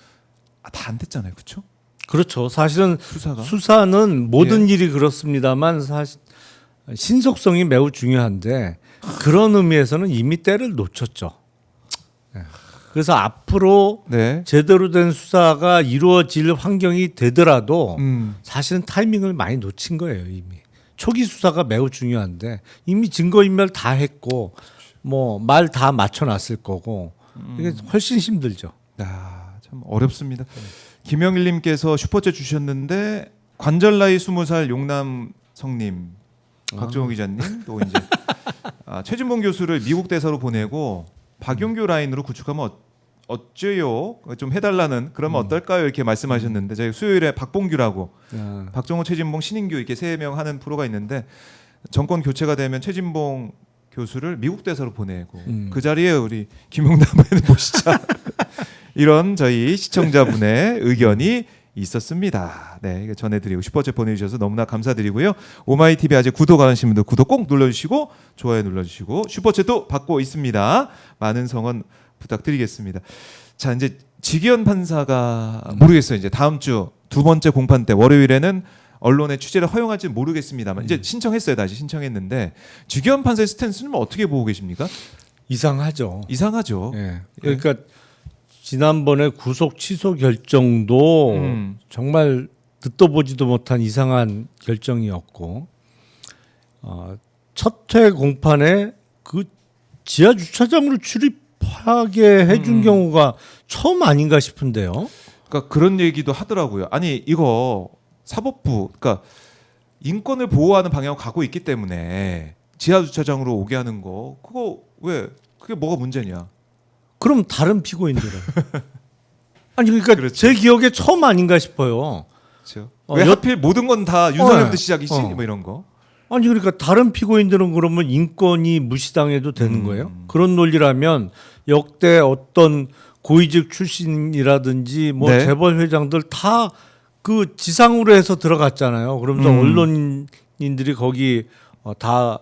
다 안 됐잖아요, 그렇죠? 그렇죠. 사실은 수사가 수사는 모든 일이 그렇습니다만 사실 신속성이 매우 중요한데 그런 의미에서는 이미 때를 놓쳤죠. 그래서 앞으로 네. 제대로 된 수사가 이루어질 환경이 되더라도 사실은 타이밍을 많이 놓친 거예요 이미. 초기 수사가 매우 중요한데 이미 증거인멸 다 했고 뭐 말 다 맞춰놨을 거고 이게 훨씬 힘들죠. 참 어렵습니다. 김영일님께서 슈퍼챗 주셨는데 관절 나이 20살 용남 성님, 박정호 기자님 또 이제 최진봉 교수를 미국 대사로 보내고 박용규 라인으로 구축하면 어째요? 좀 해달라는 그러면 어떨까요? 이렇게 말씀하셨는데 저희 수요일에 박봉규라고 박정호, 최진봉, 신인규 이렇게 3명 하는 프로가 있는데 정권 교체가 되면 최진봉 교수를 미국 대사로 보내고 그 자리에 우리 김용남 의원을 모시자 이런 저희 시청자분의 의견이 있었습니다. 네, 이거 전해드리고 슈퍼챗 보내주셔서 너무나 감사드리고요. 오마이TV 아직 구독 안 하신 분들 구독 꼭 눌러주시고 좋아요 눌러주시고 슈퍼챗도 받고 있습니다. 많은 성원 부탁드리겠습니다. 자, 이제 직위원 판사가 모르겠어요. 이제 다음 주 두 번째 공판 때 월요일에는 언론의 취재를 허용할지 모르겠습니다만 이제 신청했어요. 다시 신청했는데 직위원 판사의 스탠스는 어떻게 보고 계십니까? 이상하죠. 이상하죠. 예. 그러니까 지난번에 구속 취소 결정도 정말 듣도 보지도 못한 이상한 결정이었고 첫 회 공판에 그 지하 주차장으로 출입하게 해준 경우가 처음 아닌가 싶은데요. 그러니까 그런 얘기도 하더라고요. 아니 이거 사법부, 그러니까 인권을 보호하는 방향으로 가고 있기 때문에 지하 주차장으로 오게 하는 거 그거 왜 그게 뭐가 문제냐? 그럼 다른 피고인들은 아니 그러니까 그렇죠. 제 기억에 처음 아닌가 싶어요. 그렇죠. 왜 하필 모든 건 다 윤석열부터 시작이지? 어. 뭐 이런 거. 아니 그러니까 다른 피고인들은 그러면 인권이 무시당해도 되는 거예요? 그런 논리라면 역대 어떤 고위직 출신이라든지 뭐 네. 재벌 회장들 다 그 지상으로 해서 들어갔잖아요. 그러면서 언론인들이 거기 다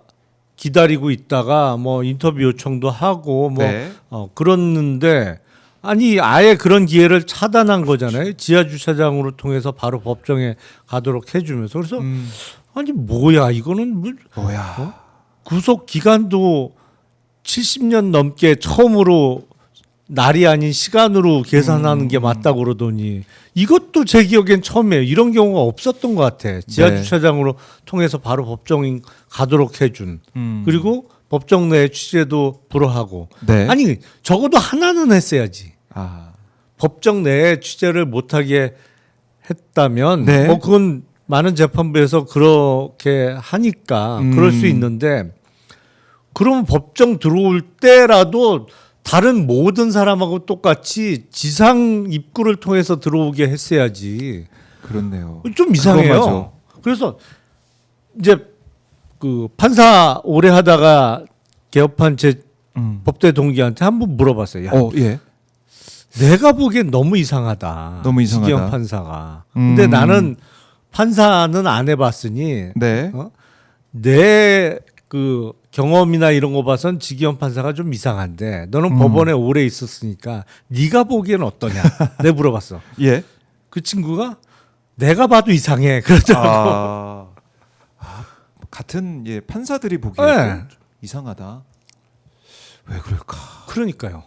기다리고 있다가 뭐 인터뷰 요청도 하고 뭐 네. 그랬는데 아니 아예 그런 기회를 차단한 거잖아요. 지하 주차장으로 통해서 바로 법정에 가도록 해주면서 그래서 아니 뭐야 이거는 뭐야? 구속 기간도 70년 넘게 처음으로 날이 아닌 시간으로 계산하는 게 맞다고 그러더니 이것도 제 기억엔 처음이에요. 이런 경우가 없었던 것 같아. 지하 네. 주차장으로 통해서 바로 법정 가도록 해준. 그리고 법정 내 취재도 불허하고. 네. 아니 적어도 하나는 했어야지. 아. 법정 내에 취재를 못하게 했다면 네. 뭐 그건 많은 재판부에서 그렇게 하니까 그럴 수 있는데 그러면 법정 들어올 때라도 다른 모든 사람하고 똑같이 지상 입구를 통해서 들어오게 했어야지. 그렇네요. 좀 그거 이상해요. 맞아. 그래서 이제 그 판사 오래 하다가 개업한 제 법대 동기한테 한번 물어봤어요. 야, 예. 내가 보기엔 너무 이상하다. 너무 이상하다. 지기현 판사가. 근데 나는 판사는 안 해봤으니 네. 내 그 경험이나 이런 거 봐선 지기현 판사가 좀 이상한데 너는 법원에 오래 있었으니까 네가 보기엔 어떠냐? 내가 물어봤어. 예. 그 친구가 내가 봐도 이상해. 그러더라고. 같은 판사들이 보기에 네. 이상하다. 왜 그럴까? 그러니까요.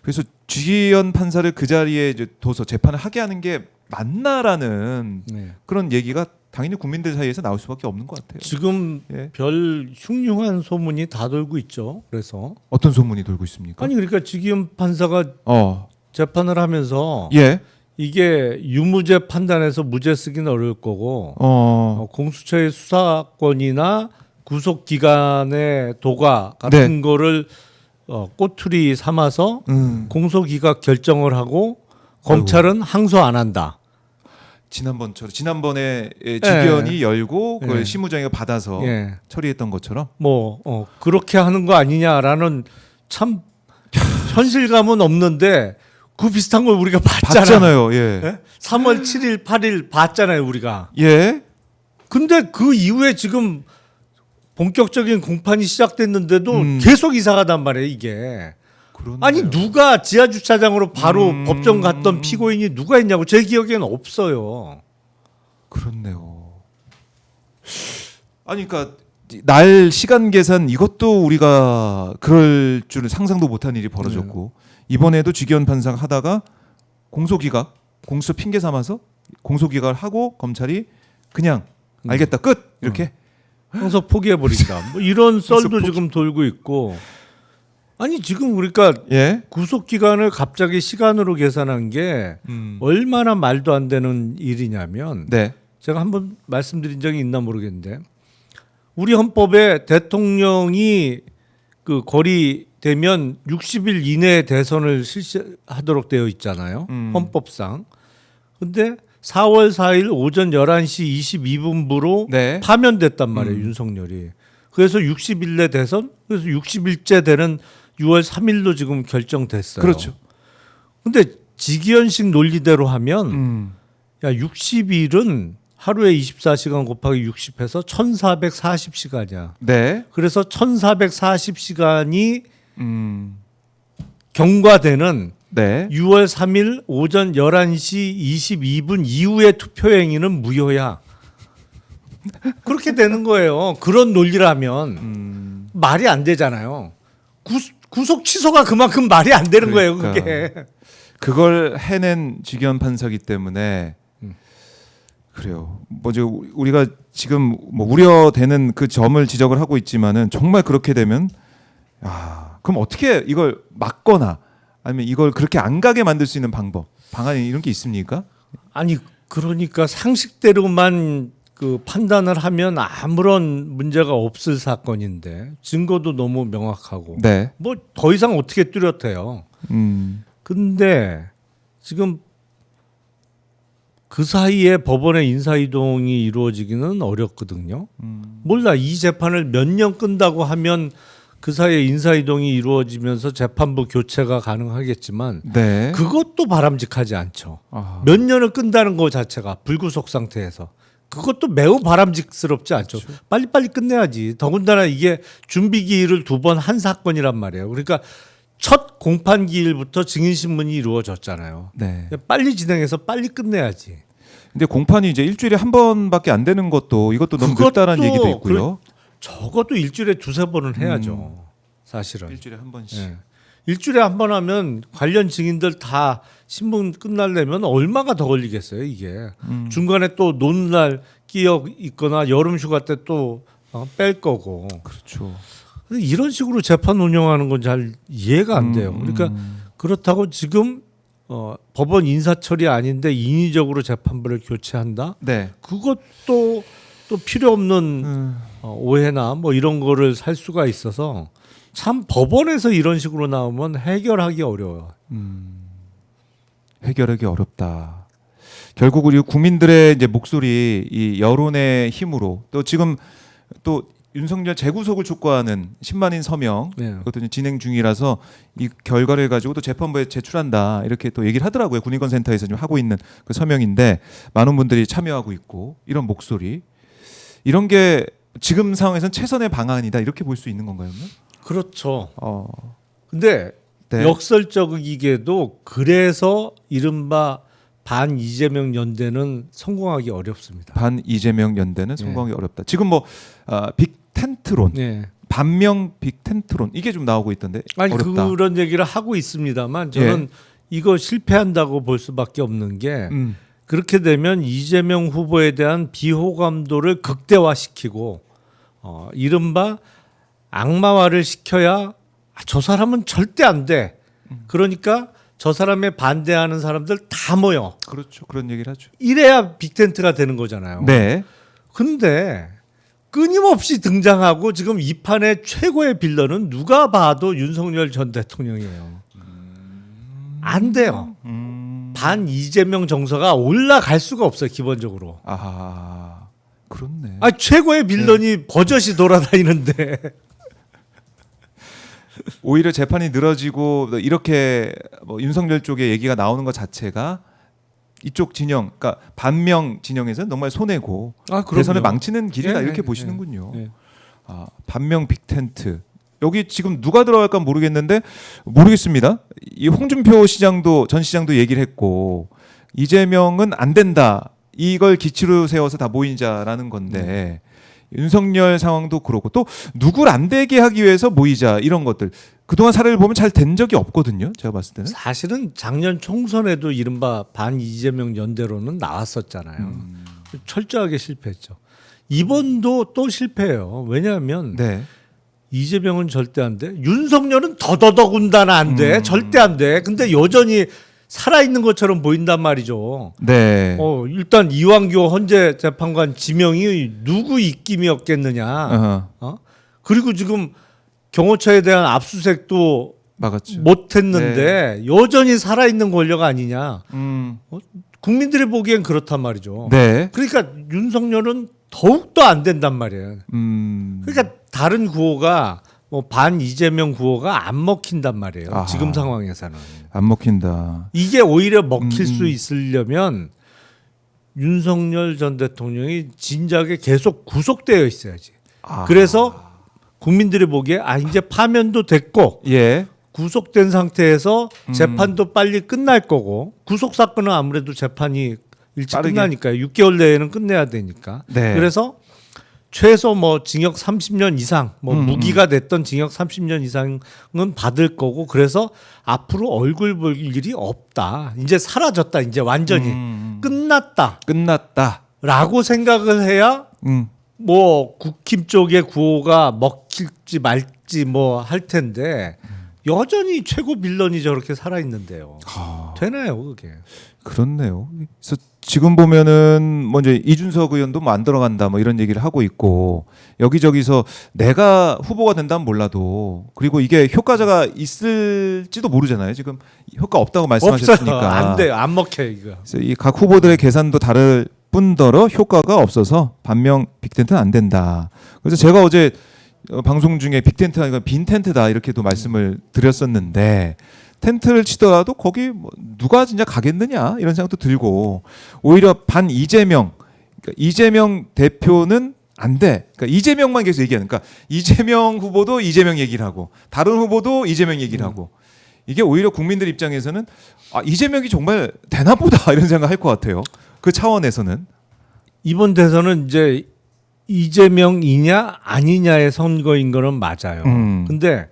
그래서 주기현 판사를 그 자리에 이제 둬서 재판을 하게 하는 게 맞나라는 네. 그런 얘기가 당연히 국민들 사이에서 나올 수밖에 없는 것 같아요. 지금 예. 별 흉흉한 소문이 다 돌고 있죠. 그래서 어떤 소문이 돌고 있습니까? 아니 그러니까 지기현 판사가 재판을 하면서 예. 이게 유무죄 판단해서 무죄 쓰기는 어려울 거고 공수처의 수사권이나 구속 기간의 도가 같은 거를 꼬투리 삼아서 공소기각 결정을 하고 검찰은 항소 안 한다. 지난번에 지기현이 열고 그걸 예. 심우정이가 받아서 예. 처리했던 것처럼 뭐 그렇게 하는 거 아니냐라는 참 현실감은 없는데 그 비슷한 걸 우리가 봤잖아요. 예. 예? 3월 7일, 8일 봤잖아요, 우리가. 예. 근데 그 이후에 지금 본격적인 공판이 시작됐는데도 계속 이상하단 말이에요, 이게. 그렇네요. 아니 누가 지하 주차장으로 바로 법정 갔던 피고인이 누가 있냐고 제 기억에는 없어요. 그렇네요. 아니 그러니까 날 시간 계산 이것도 우리가 그럴 줄은 상상도 못한 일이 벌어졌고 이번에도 지기현 판사가 하다가 공소 핑계 삼아서 공소기각을 하고 검찰이 그냥 알겠다 끝 이렇게 항소 포기해 버린다. 뭐 이런 썰도 지금 돌고 있고. 아니 지금 그러니까 예. 구속 기간을 갑자기 시간으로 계산한 게 얼마나 말도 안 되는 일이냐면 네. 제가 한번 말씀드린 적이 있나 모르겠는데 우리 헌법에 대통령이 그 거리되면 60일 이내에 대선을 실시하도록 되어 있잖아요. 헌법상. 근데 4월 4일 오전 11시 22분부로 네. 파면됐단 말이에요. 윤석열이. 그래서 60일 내 대선 그래서 60일째 되는 6월 3일로 지금 결정됐어요. 그렇죠. 근데 지기현식 논리대로 하면 야, 60일은 하루에 24시간 곱하기 60 해서 1440시간이야. 네. 그래서 1440시간이 경과되는 네. 6월 3일 오전 11시 22분 이후의 투표 행위는 무효야. 그렇게 되는 거예요. 그런 논리라면 말이 안 되잖아요. 구속 취소가 그만큼 말이 안 되는 거예요, 그게. 그걸 해낸 직위원 판사기 때문에 그래요. 뭐죠? 우리가 지금 뭐 우려되는 그 점을 지적을 하고 있지만은 정말 그렇게 되면 그럼 어떻게 이걸 막거나 아니면 이걸 그렇게 안 가게 만들 수 있는 방안이 이런 게 있습니까? 아니 그러니까 상식대로만 그 판단을 하면 아무런 문제가 없을 사건인데 증거도 너무 명확하고 네. 뭐 더 이상 어떻게 뚜렷해요. 근데 지금 그 사이에 법원의 인사이동이 이루어지기는 어렵거든요. 몰라 이 재판을 몇 년 끈다고 하면 그 사이에 인사이동이 이루어지면서 재판부 교체가 가능하겠지만 네. 그것도 바람직하지 않죠. 몇 년을 끈다는 것 자체가 불구속 상태에서 그것도 매우 바람직스럽지 않죠. 그렇죠. 빨리빨리 끝내야지. 더군다나 이게 준비기일을 2번 한 사건이란 말이에요. 그러니까 첫 공판기일부터 증인신문이 이루어졌잖아요. 네. 빨리 진행해서 빨리 끝내야지. 근데 공판이 이제 일주일에 한 번밖에 안 되는 것도 이것도 너무 늦다라는 얘기도 있고요. 적어도 일주일에 2-3번은 해야죠. 사실은. 일주일에 한 번씩. 네. 일주일에 한 번 하면 관련 증인들 다 신문 끝나려면 얼마가 더 걸리겠어요, 이게. 중간에 또 노는 날 끼어 있거나 여름 휴가 때 또 뺄 거고. 그렇죠. 이런 식으로 재판 운영하는 건 잘 이해가 안 돼요. 그러니까 그렇다고 지금 법원 인사처리 아닌데 인위적으로 재판부를 교체한다? 네. 그것도 또 필요 없는 오해나 뭐 이런 거를 살 수가 있어서 참 법원에서 이런 식으로 나오면 해결하기 어려워요. 해결하기 어렵다. 결국 우리 국민들의 이제 목소리, 이 여론의 힘으로 또 지금 또 윤석열 재구속을 촉구하는 10만인 서명 네. 그것도 진행 중이라서 이 결과를 가지고 또 재판부에 제출한다 이렇게 또 얘기를 하더라고요. 군인권센터에서 지금 하고 있는 그 서명인데 많은 분들이 참여하고 있고 이런 목소리 이런 게 지금 상황에서는 최선의 방안이다 이렇게 볼 수 있는 건가요? 그렇죠. 근데 네. 역설적이게도 그래서 이른바 반 이재명 연대는 성공하기 어렵습니다. 반 이재명 연대는 성공하기 어렵다. 지금 뭐 빅텐트론, 네. 반명 빅텐트론 이게 좀 나오고 있던데 아니 어렵다. 그런 얘기를 하고 있습니다만 저는 이거 실패한다고 볼 수밖에 없는 게 그렇게 되면 이재명 후보에 대한 비호감도를 극대화시키고 이른바 악마화를 시켜야 저 사람은 절대 안 돼. 그러니까 저 사람에 반대하는 사람들 다 모여. 그렇죠. 그런 얘기를 하죠. 이래야 빅텐트가 되는 거잖아요. 네. 근데 끊임없이 등장하고 지금 이 판의 최고의 빌런은 누가 봐도 윤석열 전 대통령이에요. 안 돼요. 반 이재명 정서가 올라갈 수가 없어요. 기본적으로. 아, 그렇네. 최고의 빌런이 버젓이 돌아다니는데. 오히려 재판이 늘어지고 이렇게 뭐 윤석열 쪽의 얘기가 나오는 것 자체가 이쪽 진영, 그러니까 반명 진영에서는 정말 손해고 대선을 망치는 길이다 이렇게 보시는군요. 반명 빅텐트. 여기 지금 누가 들어갈까 모르겠는데 모르겠습니다. 이 홍준표 시장도 전 시장도 얘기를 했고 이재명은 안 된다. 이걸 기치로 세워서 다 모인 자라는 건데 윤석열 상황도 그렇고 또 누굴 안 되게 하기 위해서 모이자 이런 것들 그동안 사례를 보면 잘 된 적이 없거든요. 제가 봤을 때는. 사실은 작년 총선에도 이른바 반 이재명 연대로는 나왔었잖아요. 철저하게 실패했죠. 이번도 또 실패해요. 왜냐하면 이재명은 절대 안 돼. 윤석열은 더더더군다나 안 돼. 절대 안 돼. 근데 여전히 살아있는 것처럼 보인단 말이죠. 네. 일단 이완규 헌재 재판관 지명이 누구 입김이었겠느냐. 그리고 지금 경호처에 대한 압수수색도 막았죠. 못했는데 여전히 살아있는 권력 아니냐. 국민들이 보기엔 그렇단 말이죠. 네. 그러니까 윤석열은 더욱더 안 된단 말이에요. 그러니까 다른 구호가 뭐 반 이재명 구호가 안 먹힌단 말이에요. 아하. 지금 상황에서는. 안 먹힌다. 이게 오히려 먹힐 수 있으려면 윤석열 전 대통령이 진작에 계속 구속되어 있어야지. 아. 그래서 국민들이 보기에 이제 파면도 됐고 예. 구속된 상태에서 재판도 빨리 끝날 거고 구속 사건은 아무래도 재판이 일찍 빠르게. 끝나니까요. 6개월 내에는 끝내야 되니까. 네. 그래서 최소 뭐 징역 30년 이상, 뭐 무기가 됐던 징역 30년 이상은 받을 거고 그래서 앞으로 얼굴 볼 일이 없다. 이제 사라졌다. 이제 완전히 끝났다. 끝났다. 생각을 해야 뭐 국힘 쪽의 구호가 먹힐지 말지 뭐 할 텐데 여전히 최고 빌런이 저렇게 살아 있는데요. 되나요, 그게? 그렇네요. 그래서 지금 보면은 먼저 이준석 의원도 뭐 안 들어간다 뭐 이런 얘기를 하고 있고 여기저기서 내가 후보가 된다면 몰라도 그리고 이게 효과자가 있을지도 모르잖아요. 지금 효과 없다고 말씀하셨으니까. 없어요. 안 돼. 안 먹혀 이거. 그래서 이 각 후보들의 계산도 다를 뿐더러 효과가 없어서 반면 빅텐트는 안 된다. 그래서 제가 어제 방송 중에 빅텐트가 아니라 빈 텐트다 이렇게도 말씀을 드렸었는데 텐트를 치더라도 거기 뭐 누가 진짜 가겠느냐 이런 생각도 들고 오히려 반 이재명 그러니까 이재명 대표는 안 돼. 그러니까 이재명만 계속 얘기하는. 그러니까 이재명 후보도 이재명 얘기를 하고 다른 후보도 이재명 얘기를 하고 이게 오히려 국민들 입장에서는 이재명이 정말 되나 보다 이런 생각할 것 같아요. 그 차원에서는 이번 대선은 이제 이재명이냐 아니냐의 선거인 거는 맞아요. 근데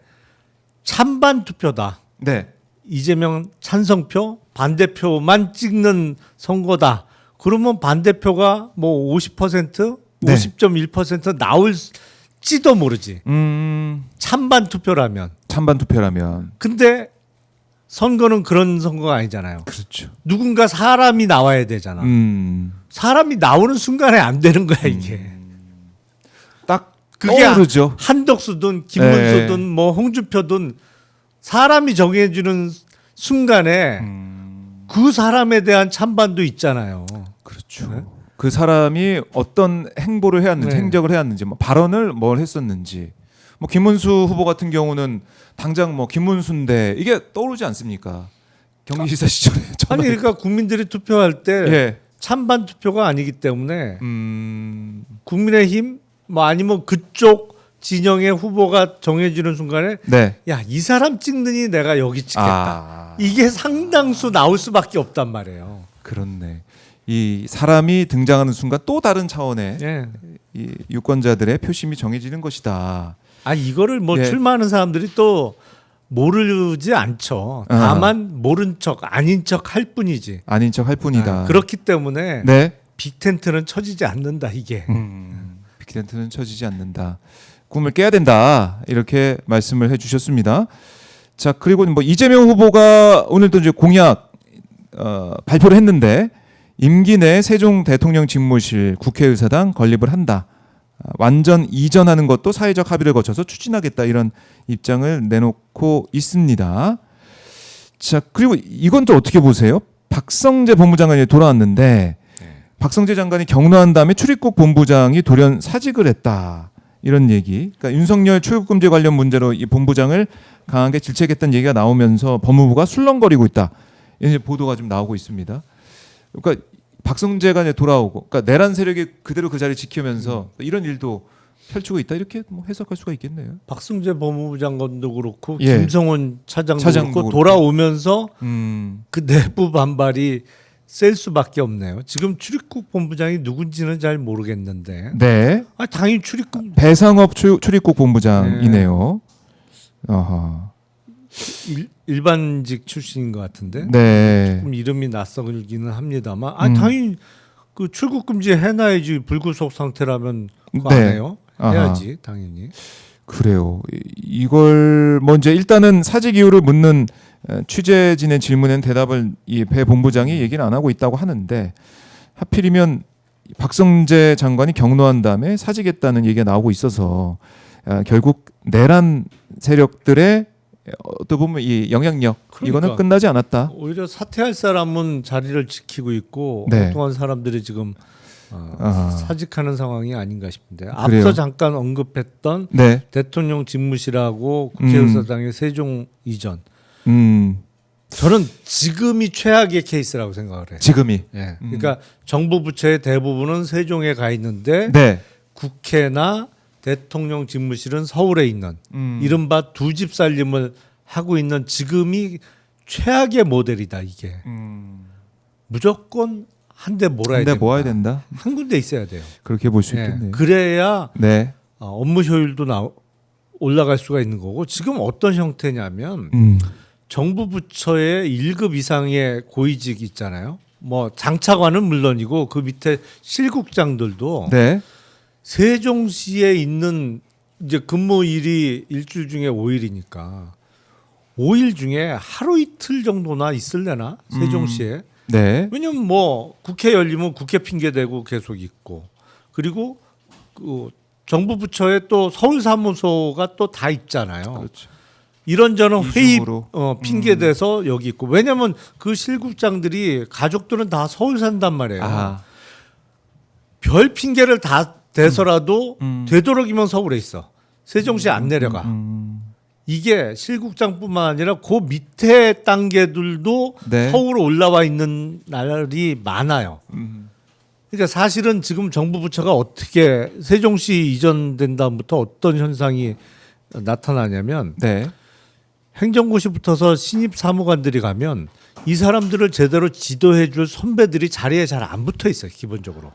찬반 투표다. 네. 이재명 찬성표, 반대표만 찍는 선거다. 그러면 반대표가 뭐 50%, 네. 50.1% 나올지도 모르지. 찬반 투표라면. 찬반 투표라면. 근데 선거는 그런 선거가 아니잖아요. 그렇죠. 누군가 사람이 나와야 되잖아. 사람이 나오는 순간에 안 되는 거야 이게. 딱 그게 떠오르죠. 한덕수든 김문수든 뭐 홍준표든 사람이 정해주는 순간에 그 사람에 대한 찬반도 있잖아요. 그렇죠. 네? 그 사람이 어떤 행보를 해왔는지, 네. 행적을 해왔는지, 뭐 발언을 뭘 했었는지. 뭐 김문수 후보 같은 경우는 당장 뭐 김문수인데 이게 떠오르지 않습니까? 경기지사 시절에. 아니 그러니까 국민들이 투표할 때 예. 찬반 투표가 아니기 때문에 국민의힘 뭐 아니면 그쪽 진영의 후보가 정해지는 순간에 네. 야, 이 사람 찍느니 내가 여기 찍겠다. 이게 상당수 나올 수밖에 없단 말이에요. 그렇네. 이 사람이 등장하는 순간 또 다른 차원의 예. 이 유권자들의 표심이 정해지는 것이다. 이거를 뭐 예. 출마하는 사람들이 또 모르지 않죠. 다만 모른 척, 아닌 척 할 뿐이지. 아닌 척 할 뿐이다. 그렇기 때문에 네. 빅텐트는 쳐지지 않는다 이게. 빅텐트는 쳐지지 않는다. 꿈을 깨야 된다. 이렇게 말씀을 해주셨습니다. 자 그리고 뭐 이재명 후보가 오늘도 이제 공약 발표를 했는데 임기 내 세종 대통령 집무실 국회의사당 건립을 한다. 완전 이전하는 것도 사회적 합의를 거쳐서 추진하겠다 이런 입장을 내놓고 있습니다. 자 그리고 이건 또 어떻게 보세요? 박성재 본부장관이 돌아왔는데 박성재 장관이 격노한 다음에 출입국 본부장이 돌연 사직을 했다. 이런 얘기. 그러니까 윤석열 출국금지 관련 문제로 이 본부장을 강하게 질책했던 얘기가 나오면서 법무부가 술렁거리고 있다. 이런 보도가 좀 나오고 있습니다. 그러니까 박성재가 이제 돌아오고, 그러니까 내란 세력이 그대로 그 자리 지키면서 이런 일도 펼치고 있다. 이렇게 뭐 해석할 수가 있겠네요. 박승재 법무부 장관도 그렇고 예. 김성원 차장도 차장도 그렇고 그렇고. 돌아오면서 음. 그 내부 반발이 셀 수밖에 없네요. 지금 출입국 본부장이 누군지는 잘 모르겠는데. 네. 당연히 출입국 배상업 출입국 본부장이네요. 아하. 일반직 출신인 것 같은데. 네. 조금 이름이 낯설기는 합니다만. 당연히 그 출국 금지 해놔야지. 불구속 상태라면 그거 네. 안 해요. 아하. 해야지 당연히. 그래요. 이걸 먼저 일단은 사직 이유를 묻는 취재진의 질문엔 대답을 이 배 본부장이 얘기는 안 하고 있다고 하는데 하필이면 박성재 장관이 격노한 다음에 사직했다는 얘기가 나오고 있어서 결국 내란 세력들의 어떻게 보면 이 영향력 그러니까. 이거는 끝나지 않았다. 오히려 사퇴할 사람은 자리를 지키고 있고 네. 엉뚱한 사람들이 지금 사직하는 상황이 아닌가 싶은데. 그래요. 앞서 잠깐 언급했던 네. 대통령 집무실하고 국회의사당의 세종 이전. 저는 지금이 최악의 케이스라고 생각을 해요. 지금이. 예. 그러니까 정부 부처의 대부분은 세종에 가 있는데 네. 국회나 대통령 집무실은 서울에 있는 이른바 두 집 살림을 하고 있는 지금이 최악의 모델이다 이게. 무조건 한 대 몰아야 근데 됩니다. 모아야 된다. 한 군데 있어야 돼요. 그렇게 볼 수 예. 있겠네요. 그래야 네. 업무 효율도 올라갈 수가 있는 거고 지금 어떤 형태냐면 정부 부처의 1급 이상의 고위직 있잖아요. 뭐 장차관은 물론이고 그 밑에 실국장들도 네. 세종시에 있는 이제 근무일이 일주일 중에 5일이니까 5일 중에 하루 이틀 정도나 있을래나 세종시에. 네. 왜냐면 뭐 국회 열리면 국회 핑계 대고 계속 있고 그리고 그 정부 부처에 또 서울 사무소가 또 다 있잖아요. 그렇죠. 이런저런 회의 이중으로. 핑계 대서 여기 있고 왜냐면 그 실국장들이 가족들은 다 서울 산단 말이에요. 아. 별 핑계를 다 대서라도 되도록이면 서울에 있어. 세종시 안 내려가. 이게 실국장뿐만 아니라 그 밑에 단계들도 네. 서울 올라와 있는 날이 많아요. 그러니까 사실은 지금 정부 부처가 어떻게 세종시 이전된 다음부터 어떤 현상이 나타나냐면 네. 행정고시 붙어서 신입 사무관들이 가면 이 사람들을 제대로 지도해 줄 선배들이 자리에 잘 안 붙어 있어요. 기본적으로.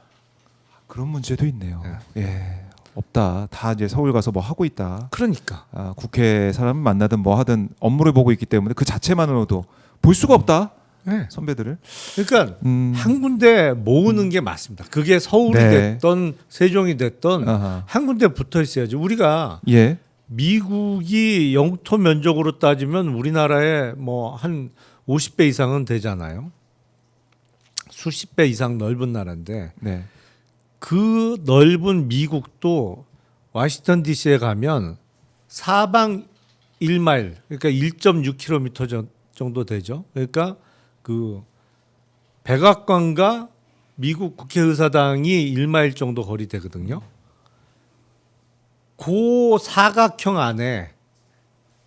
그런 문제도 있네요. 예. 없다. 다 이제 서울 가서 뭐 하고 있다. 그러니까. 아, 국회 사람 만나든 뭐 하든 업무를 보고 있기 때문에 그 자체만으로도 볼 수가 없다. 네. 선배들을. 그러니까 한 군데 모으는 게 맞습니다. 그게 서울이 네. 됐던 세종이 됐던 아하. 한 군데 붙어 있어야지. 우리가 예. 미국이 영토 면적으로 따지면 우리나라의 뭐 한 50배 이상은 되잖아요. 수십 배 이상 넓은 나라인데 네. 그 넓은 미국도 워싱턴 DC에 가면 사방 1마일 그러니까 1.6km 정도 되죠. 그러니까 그 백악관과 미국 국회의사당이 1마일 정도 거리 되거든요. 그 사각형 안에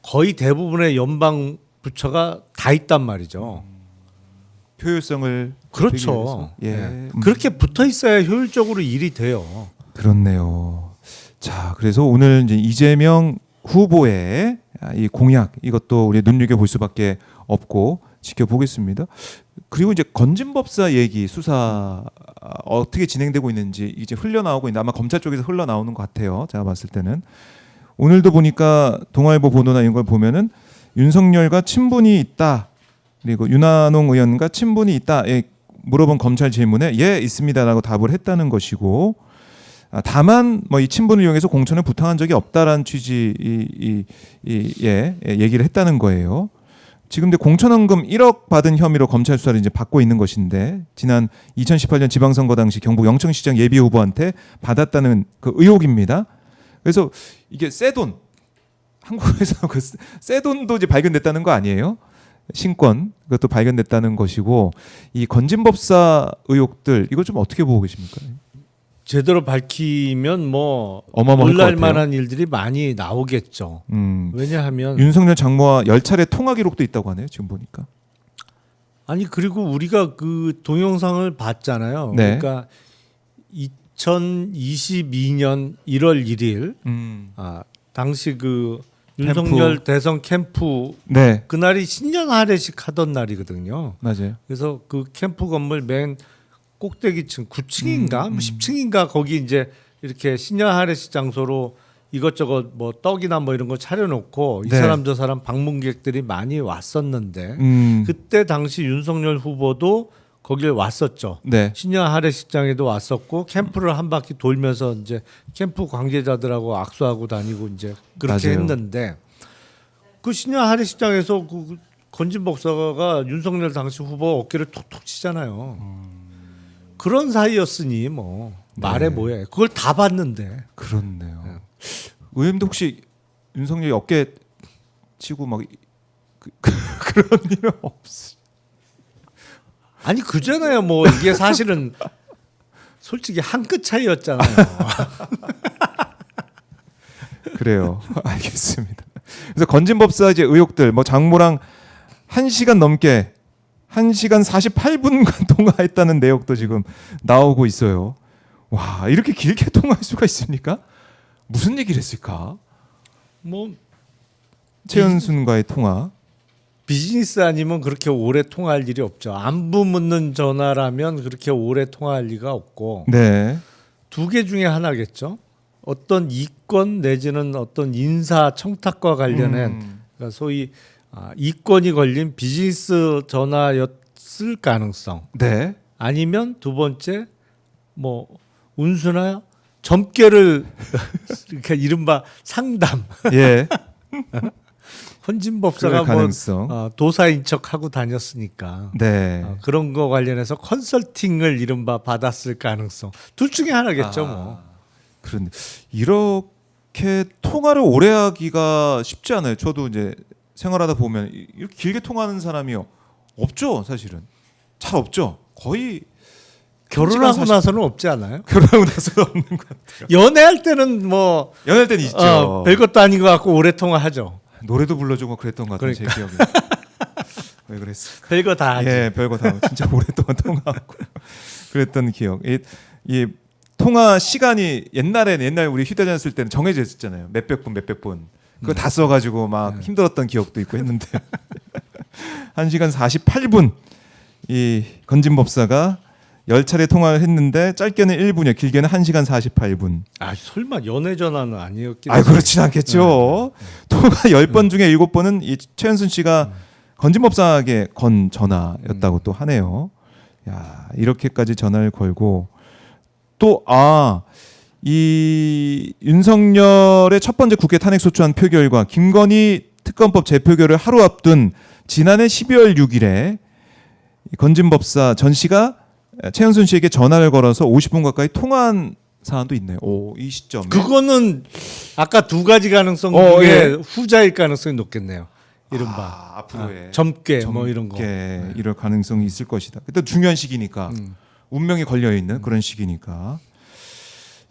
거의 대부분의 연방 부처가 다 있단 말이죠. 효율성을 그렇죠. 높이기 위해서. 예. 네. 그렇게 붙어 있어야 효율적으로 일이 돼요. 그렇네요. 자, 그래서 오늘 이제 이재명 후보의 이 공약 이것도 우리 눈여겨 볼 수밖에 없고 지켜보겠습니다. 그리고 이제 건진법사 얘기 수사 어떻게 진행되고 있는지 이제 흘러나오고 있는데 아마 검찰 쪽에서 흘러나오는 것 같아요. 제가 봤을 때는 오늘도 보니까 동아일보 보도나 이런 걸 보면은 윤석열과 친분이 있다. 그리고 윤한홍 의원과 친분이 있다. 예, 물어본 검찰 질문에 예 있습니다라고 답을 했다는 것이고 다만 뭐 이 친분을 이용해서 공천을 부탁한 적이 없다라는 취지 얘기를 했다는 거예요. 지금 근데 공천원금 1억 받은 혐의로 검찰 수사를 이제 받고 있는 것인데 지난 2018년 지방선거 당시 경북 영천시장 예비 후보한테 받았다는 그 의혹입니다. 그래서 이게 새 돈 한국에서 그 새 돈도 이제 발견됐다는 거 아니에요? 신권 그것도 발견됐다는 것이고 이 건진법사 의혹들 이거 좀 어떻게 보고 계십니까? 제대로 밝히면 뭐 어마어마할 것 놀랄 같아요. 만한 일들이 많이 나오겠죠. 왜냐하면 윤석열 장모와 10차례 통화 기록도 있다고 하네요. 지금 보니까. 아니 그리고 우리가 그 동영상을 봤잖아요. 네. 그러니까 2022년 1월 1일 당시 그 윤석열 대선 캠프 네. 그날이 신년 할애식 하던 날이거든요. 맞아요. 그래서 그 캠프 건물 맨 꼭대기층 9층인가 10층인가 거기 이제 이렇게 신년 할애식 장소로 이것저것 뭐 떡이나 뭐 이런 거 차려놓고 이 네. 사람 저 사람 방문객들이 많이 왔었는데 그때 당시 윤석열 후보도 거길 왔었죠. 네. 신년 할애식장에도 왔었고 캠프를 한 바퀴 돌면서 이제 캠프 관계자들하고 악수하고 다니고 이제 그렇게 맞아요. 했는데 그 신년 할애식장에서 그 건진 법사가 윤석열 당시 후보 어깨를 톡톡 치잖아요. 그런 사이였으니 뭐 말해 네. 뭐해. 그걸 다 봤는데. 그렇네요. 의원님도 혹시 윤석열이 어깨 치고 막 그런 일은 없으? 아니 그잖아요. 뭐 이게 사실은 솔직히 한 끗 차이였잖아요. 그래요. 알겠습니다. 그래서 건진법사 이제 의혹들 뭐 장모랑 1시간 넘게 1시간 48분간 통화했다는 내역도 지금 나오고 있어요. 와, 이렇게 길게 통화할 수가 있습니까? 무슨 얘기를 했을까? 뭐 최은순과의 통화. 비즈니스 아니면 그렇게 오래 통화할 일이 없죠. 안부 묻는 전화라면 그렇게 오래 통화할 리가 없고 네. 두 개 중에 하나겠죠. 어떤 이권 내지는 어떤 인사 청탁과 관련한 그러니까 소위 이권이 걸린 비즈니스 전화였을 가능성. 네. 아니면 두 번째 뭐 운수나 점괘를 그러니까 이른바 상담. 예. 헌진법사가 그럴 가능성. 뭐 도사인 척하고 다녔으니까 네. 그런 거 관련해서 컨설팅을 이른바 받았을 가능성. 둘 중에 하나겠죠. 뭐. 그런 이렇게 통화를 오래 하기가 쉽지 않아요. 저도 이제 생활하다 보면 이렇게 길게 통화하는 사람이 없죠. 사실은 잘 없죠. 거의 결혼하고 나서는 없지 않아요? 결혼하고 나서는 없는 것 같아요. 연애할 때는 뭐 연애할 때는 있죠. 별것도 아닌 것 같고 오래 통화하죠. 노래도 불러주고 그랬던 것 같아요. 그러니까. 제 기억에. 왜 그랬을까? 별거 다 하죠. 예, 별거 다 진짜 오랫동안 통화하고 그랬던 기억. 이 통화 시간이 옛날 우리 휴대전화 쓸 때는 정해져 있었잖아요. 몇백 분. 그거 다 써가지고 막 힘들었던 기억도 있고 했는데 1시간 48분 이 건진법사가 10차례 통화를 했는데 짧게는 1분이요. 길게는 1시간 48분. 설마 연애 전화는 아니었겠죠? 그렇진 않겠죠. 통화 10번 중에 7번은 이 최은순 씨가 건진법사에게 건 전화였다고 또 하네요. 야, 이렇게까지 전화를 걸고 또 이 윤석열의 첫 번째 국회 탄핵소추안 표결과 김건희 특검법 재표결을 하루 앞둔 지난해 12월 6일에 건진법사 전 씨가 최은순 씨에게 전화를 걸어서 50분 가까이 통화한 사안도 있네요. 이 시점에. 그거는 아까 두 가지 가능성 중에 예. 후자일 가능성이 높겠네요. 이른바 앞으로의 점괘 뭐 이런 거. 이럴 가능성이 있을 것이다. 그때 중요한 시기니까 운명이 걸려 있는 그런 시기니까.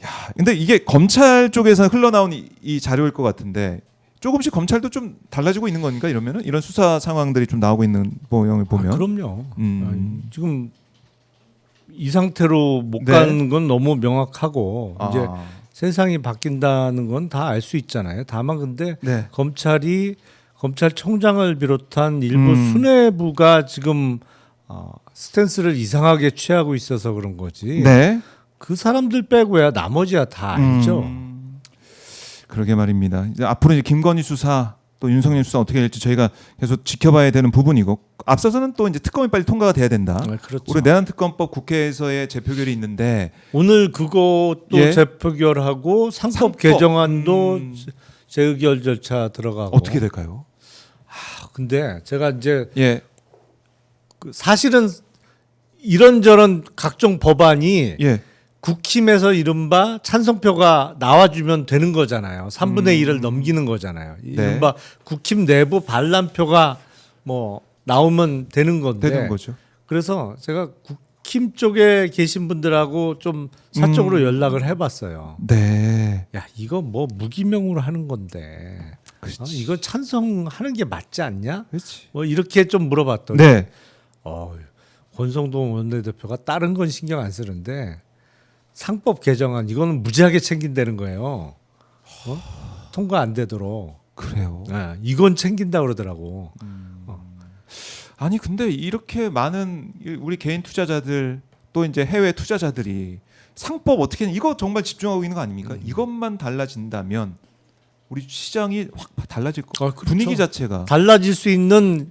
야, 근데 이게 검찰 쪽에서 흘러나온 이 자료일 것 같은데 조금씩 검찰도 좀 달라지고 있는 건가 이러면은 이런 수사 상황들이 좀 나오고 있는 모형을 보면. 그럼요. 지금 이 상태로 못 가는 건 너무 명확하고 이제 세상이 바뀐다는 건 다 알 수 있잖아요. 다만 근데 검찰총장을 비롯한 일부 수뇌부가 지금 스탠스를 이상하게 취하고 있어서 그런 거지. 네. 그 사람들 빼고야 나머지야 다 알죠. 그러게 말입니다. 이제 앞으로 이제 김건희 수사 또 윤석열 수사 어떻게 될지 저희가 계속 지켜봐야 되는 부분이고 앞서서는 또 이제 특검이 빨리 통과가 돼야 된다. 그렇죠. 우리 내란특검법 국회에서의 재표결이 있는데 오늘 그것도 재표결하고 상법 개정안도 재의결 절차 들어가고 어떻게 될까요? 근데 제가 이제 예. 사실은 이런저런 각종 법안이 예. 국힘에서 이른바 찬성표가 나와주면 되는 거잖아요. 3분의 1을 넘기는 거잖아요. 이른바 국힘 내부 반란표가 뭐 나오면 되는 건데. 되는 거죠. 그래서 제가 국힘 쪽에 계신 분들하고 좀 사적으로 연락을 해봤어요. 네. 야, 이거 뭐 무기명으로 하는 건데. 이거 찬성하는 게 맞지 않냐? 그렇지. 뭐 이렇게 좀 물어봤더니 네. 권성동 원내대표가 다른 건 신경 안 쓰는데 상법 개정안 이거는 무지하게 챙긴다는 거예요. 통과 안 되도록. 그래요. 이건 챙긴다 그러더라고. 아니 근데 이렇게 많은 우리 개인 투자자들 또 이제 해외 투자자들이 상법 어떻게 이거 정말 집중하고 있는 거 아닙니까? 이것만 달라진다면 우리 시장이 확 달라질 거. 그렇죠. 분위기 자체가 달라질 수 있는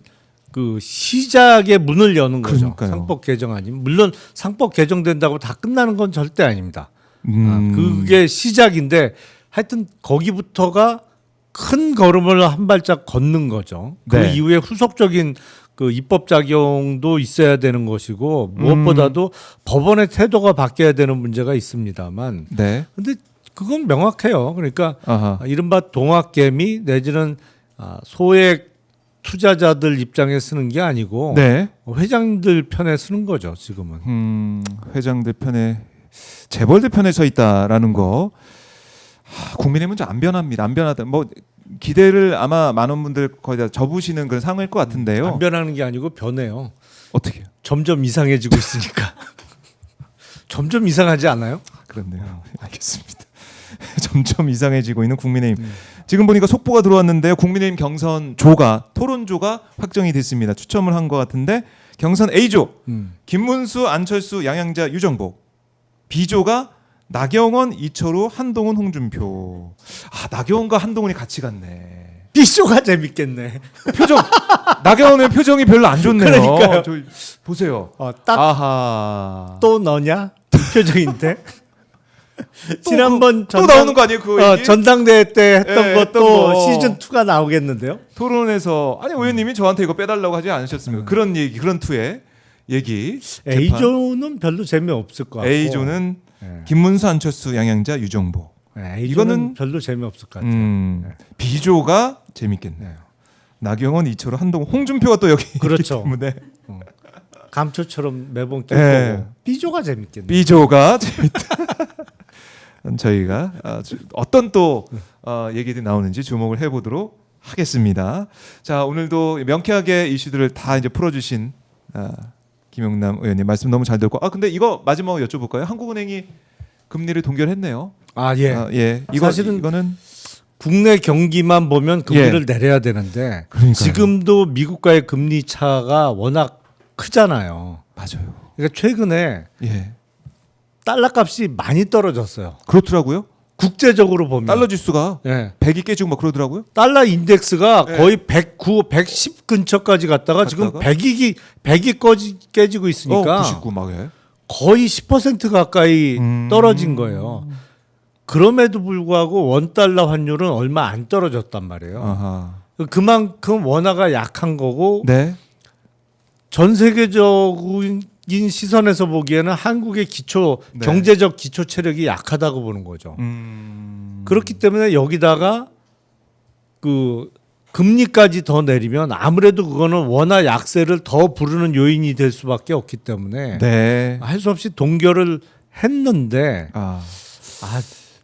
그 시작의 문을 여는 거죠. 그러니까요. 상법 개정안이 물론 상법 개정된다고 다 끝나는 건 절대 아닙니다. 그게 시작인데 하여튼 거기부터가 큰 걸음을 한 발짝 걷는 거죠. 그 이후에 후속적인 그 입법 작용도 있어야 되는 것이고 무엇보다도 법원의 태도가 바뀌어야 되는 문제가 있습니다만. 네. 근데 그건 명확해요. 그러니까 이른바 동학개미 내지는 소액 투자자들 입장에 쓰는 게 아니고 회장들 편에 쓰는 거죠. 지금은. 회장들 편에 재벌들 편에 서 있다라는 거. 국민의 문제 안 변합니다. 안 변하다. 뭐 기대를 아마 많은 분들 거의 다 접으시는 그런 상황일 것 같은데요. 안 변하는 게 아니고 변해요. 어떻게요? 점점 이상해지고 있으니까. 점점 이상하지 않아요? 그렇네요. 알겠습니다. 점점 이상해지고 있는 국민의힘. 지금 보니까 속보가 들어왔는데요. 국민의힘 경선 조가 토론조가 확정이 됐습니다. 추첨을 한 것 같은데 경선 A조 김문수, 안철수, 양양자, 유정복. B조가 나경원, 이철우, 한동훈, 홍준표. 아 나경원과 한동훈이 같이 갔네. B쇼가 재밌겠네. 표정 나경원의 표정이 별로 안 좋네요. 그러니까요. 저 보세요. 딱 아하. 또 너냐? 이 표정인데. 지난번 또 나오는 거 아니에요? 그 얘기? 전당대회 때 했던 예, 것도 했던 거. 시즌 2가 나오겠는데요? 토론에서 아니 의원님이 저한테 이거 빼달라고 하지 않으셨습니까? 그런 얘기, 그런 투의 얘기. A조는 별로 재미없을 것 같고. A조는 예. 김문수, 안철수, 양양자, 유정복. A조는 별로 재미없을 것 같아요. B조가 재밌겠네요. 나경원, 이철우, 한동훈, 홍준표가 또 여기 그렇죠. 있기 때문에 감초처럼 매번 낄 예. 거고. B조가 재밌겠네요. B조가 재밌다. 저희가 어떤 또 얘기들이 나오는지 주목을 해보도록 하겠습니다. 자 오늘도 명쾌하게 이슈들을 다 이제 풀어주신 김용남 의원님 말씀 너무 잘 들었고 근데 이거 마지막으로 여쭤볼까요? 한국은행이 금리를 동결했네요. 예. 예. 이거는 국내 경기만 보면 금리를 내려야 되는데 그러니까요. 지금도 미국과의 금리 차가 워낙 크잖아요. 맞아요. 그러니까 최근에 예. 달러 값이 많이 떨어졌어요. 그렇더라고요. 국제적으로 보면 달러 지수가 예. 100이 깨지고 막 그러더라고요. 달러 인덱스가 네. 거의 109, 110 근처까지 갔다가 지금 100이 깨지고 있으니까 99 막 해. 거의 10% 가까이 떨어진 거예요. 그럼에도 불구하고 원달러 환율은 얼마 안 떨어졌단 말이에요. 아하. 그만큼 원화가 약한 거고 네. 전 세계적인 시선에서 보기에는 한국의 네. 경제적 기초 체력이 약하다고 보는 거죠. 그렇기 때문에 여기다가 그 금리까지 더 내리면 아무래도 그거는 원화 약세를 더 부르는 요인이 될 수밖에 없기 때문에 네. 할 수 없이 동결을 했는데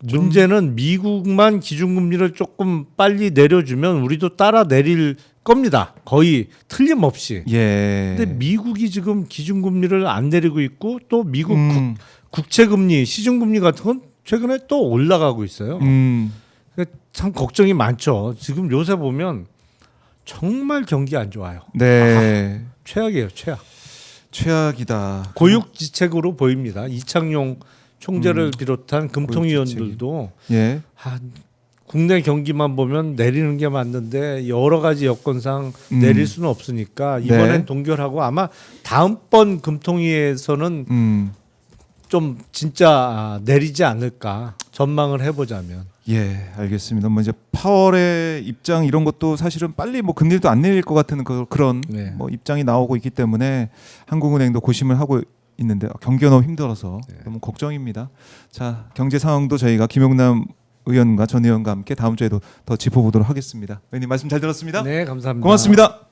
문제는 미국만 기준금리를 조금 빨리 내려주면 우리도 따라 내릴 겁니다. 거의 틀림없이. 예. 근데 미국이 지금 기준금리를 안 내리고 있고 또 미국 국채금리, 시중금리 같은 건 최근에 또 올라가고 있어요. 그러니까 참 걱정이 많죠. 지금 요새 보면 정말 경기 안 좋아요. 네. 최악이에요, 최악. 최악이다. 고육지책으로 보입니다. 이창용 총재를 비롯한 금통위원들도 예. 국내 경기만 보면 내리는 게 맞는데 여러 가지 여건상 내릴 수는 없으니까 이번엔 네. 동결하고 아마 다음번 금통위에서는 좀 진짜 내리지 않을까 전망을 해보자면. 예, 알겠습니다. 뭐 이제 파월의 입장 이런 것도 사실은 빨리 뭐 금리도 안 내릴 것 같은 그런 네. 뭐 입장이 나오고 있기 때문에 한국은행도 고심을 하고 있는데 경기가 너무 힘들어서 너무 걱정입니다. 자, 경제 상황도 저희가 김용남 의원과 전 의원과 함께 다음 주에도 더 짚어보도록 하겠습니다. 의원님 말씀 잘 들었습니다. 네, 감사합니다. 고맙습니다.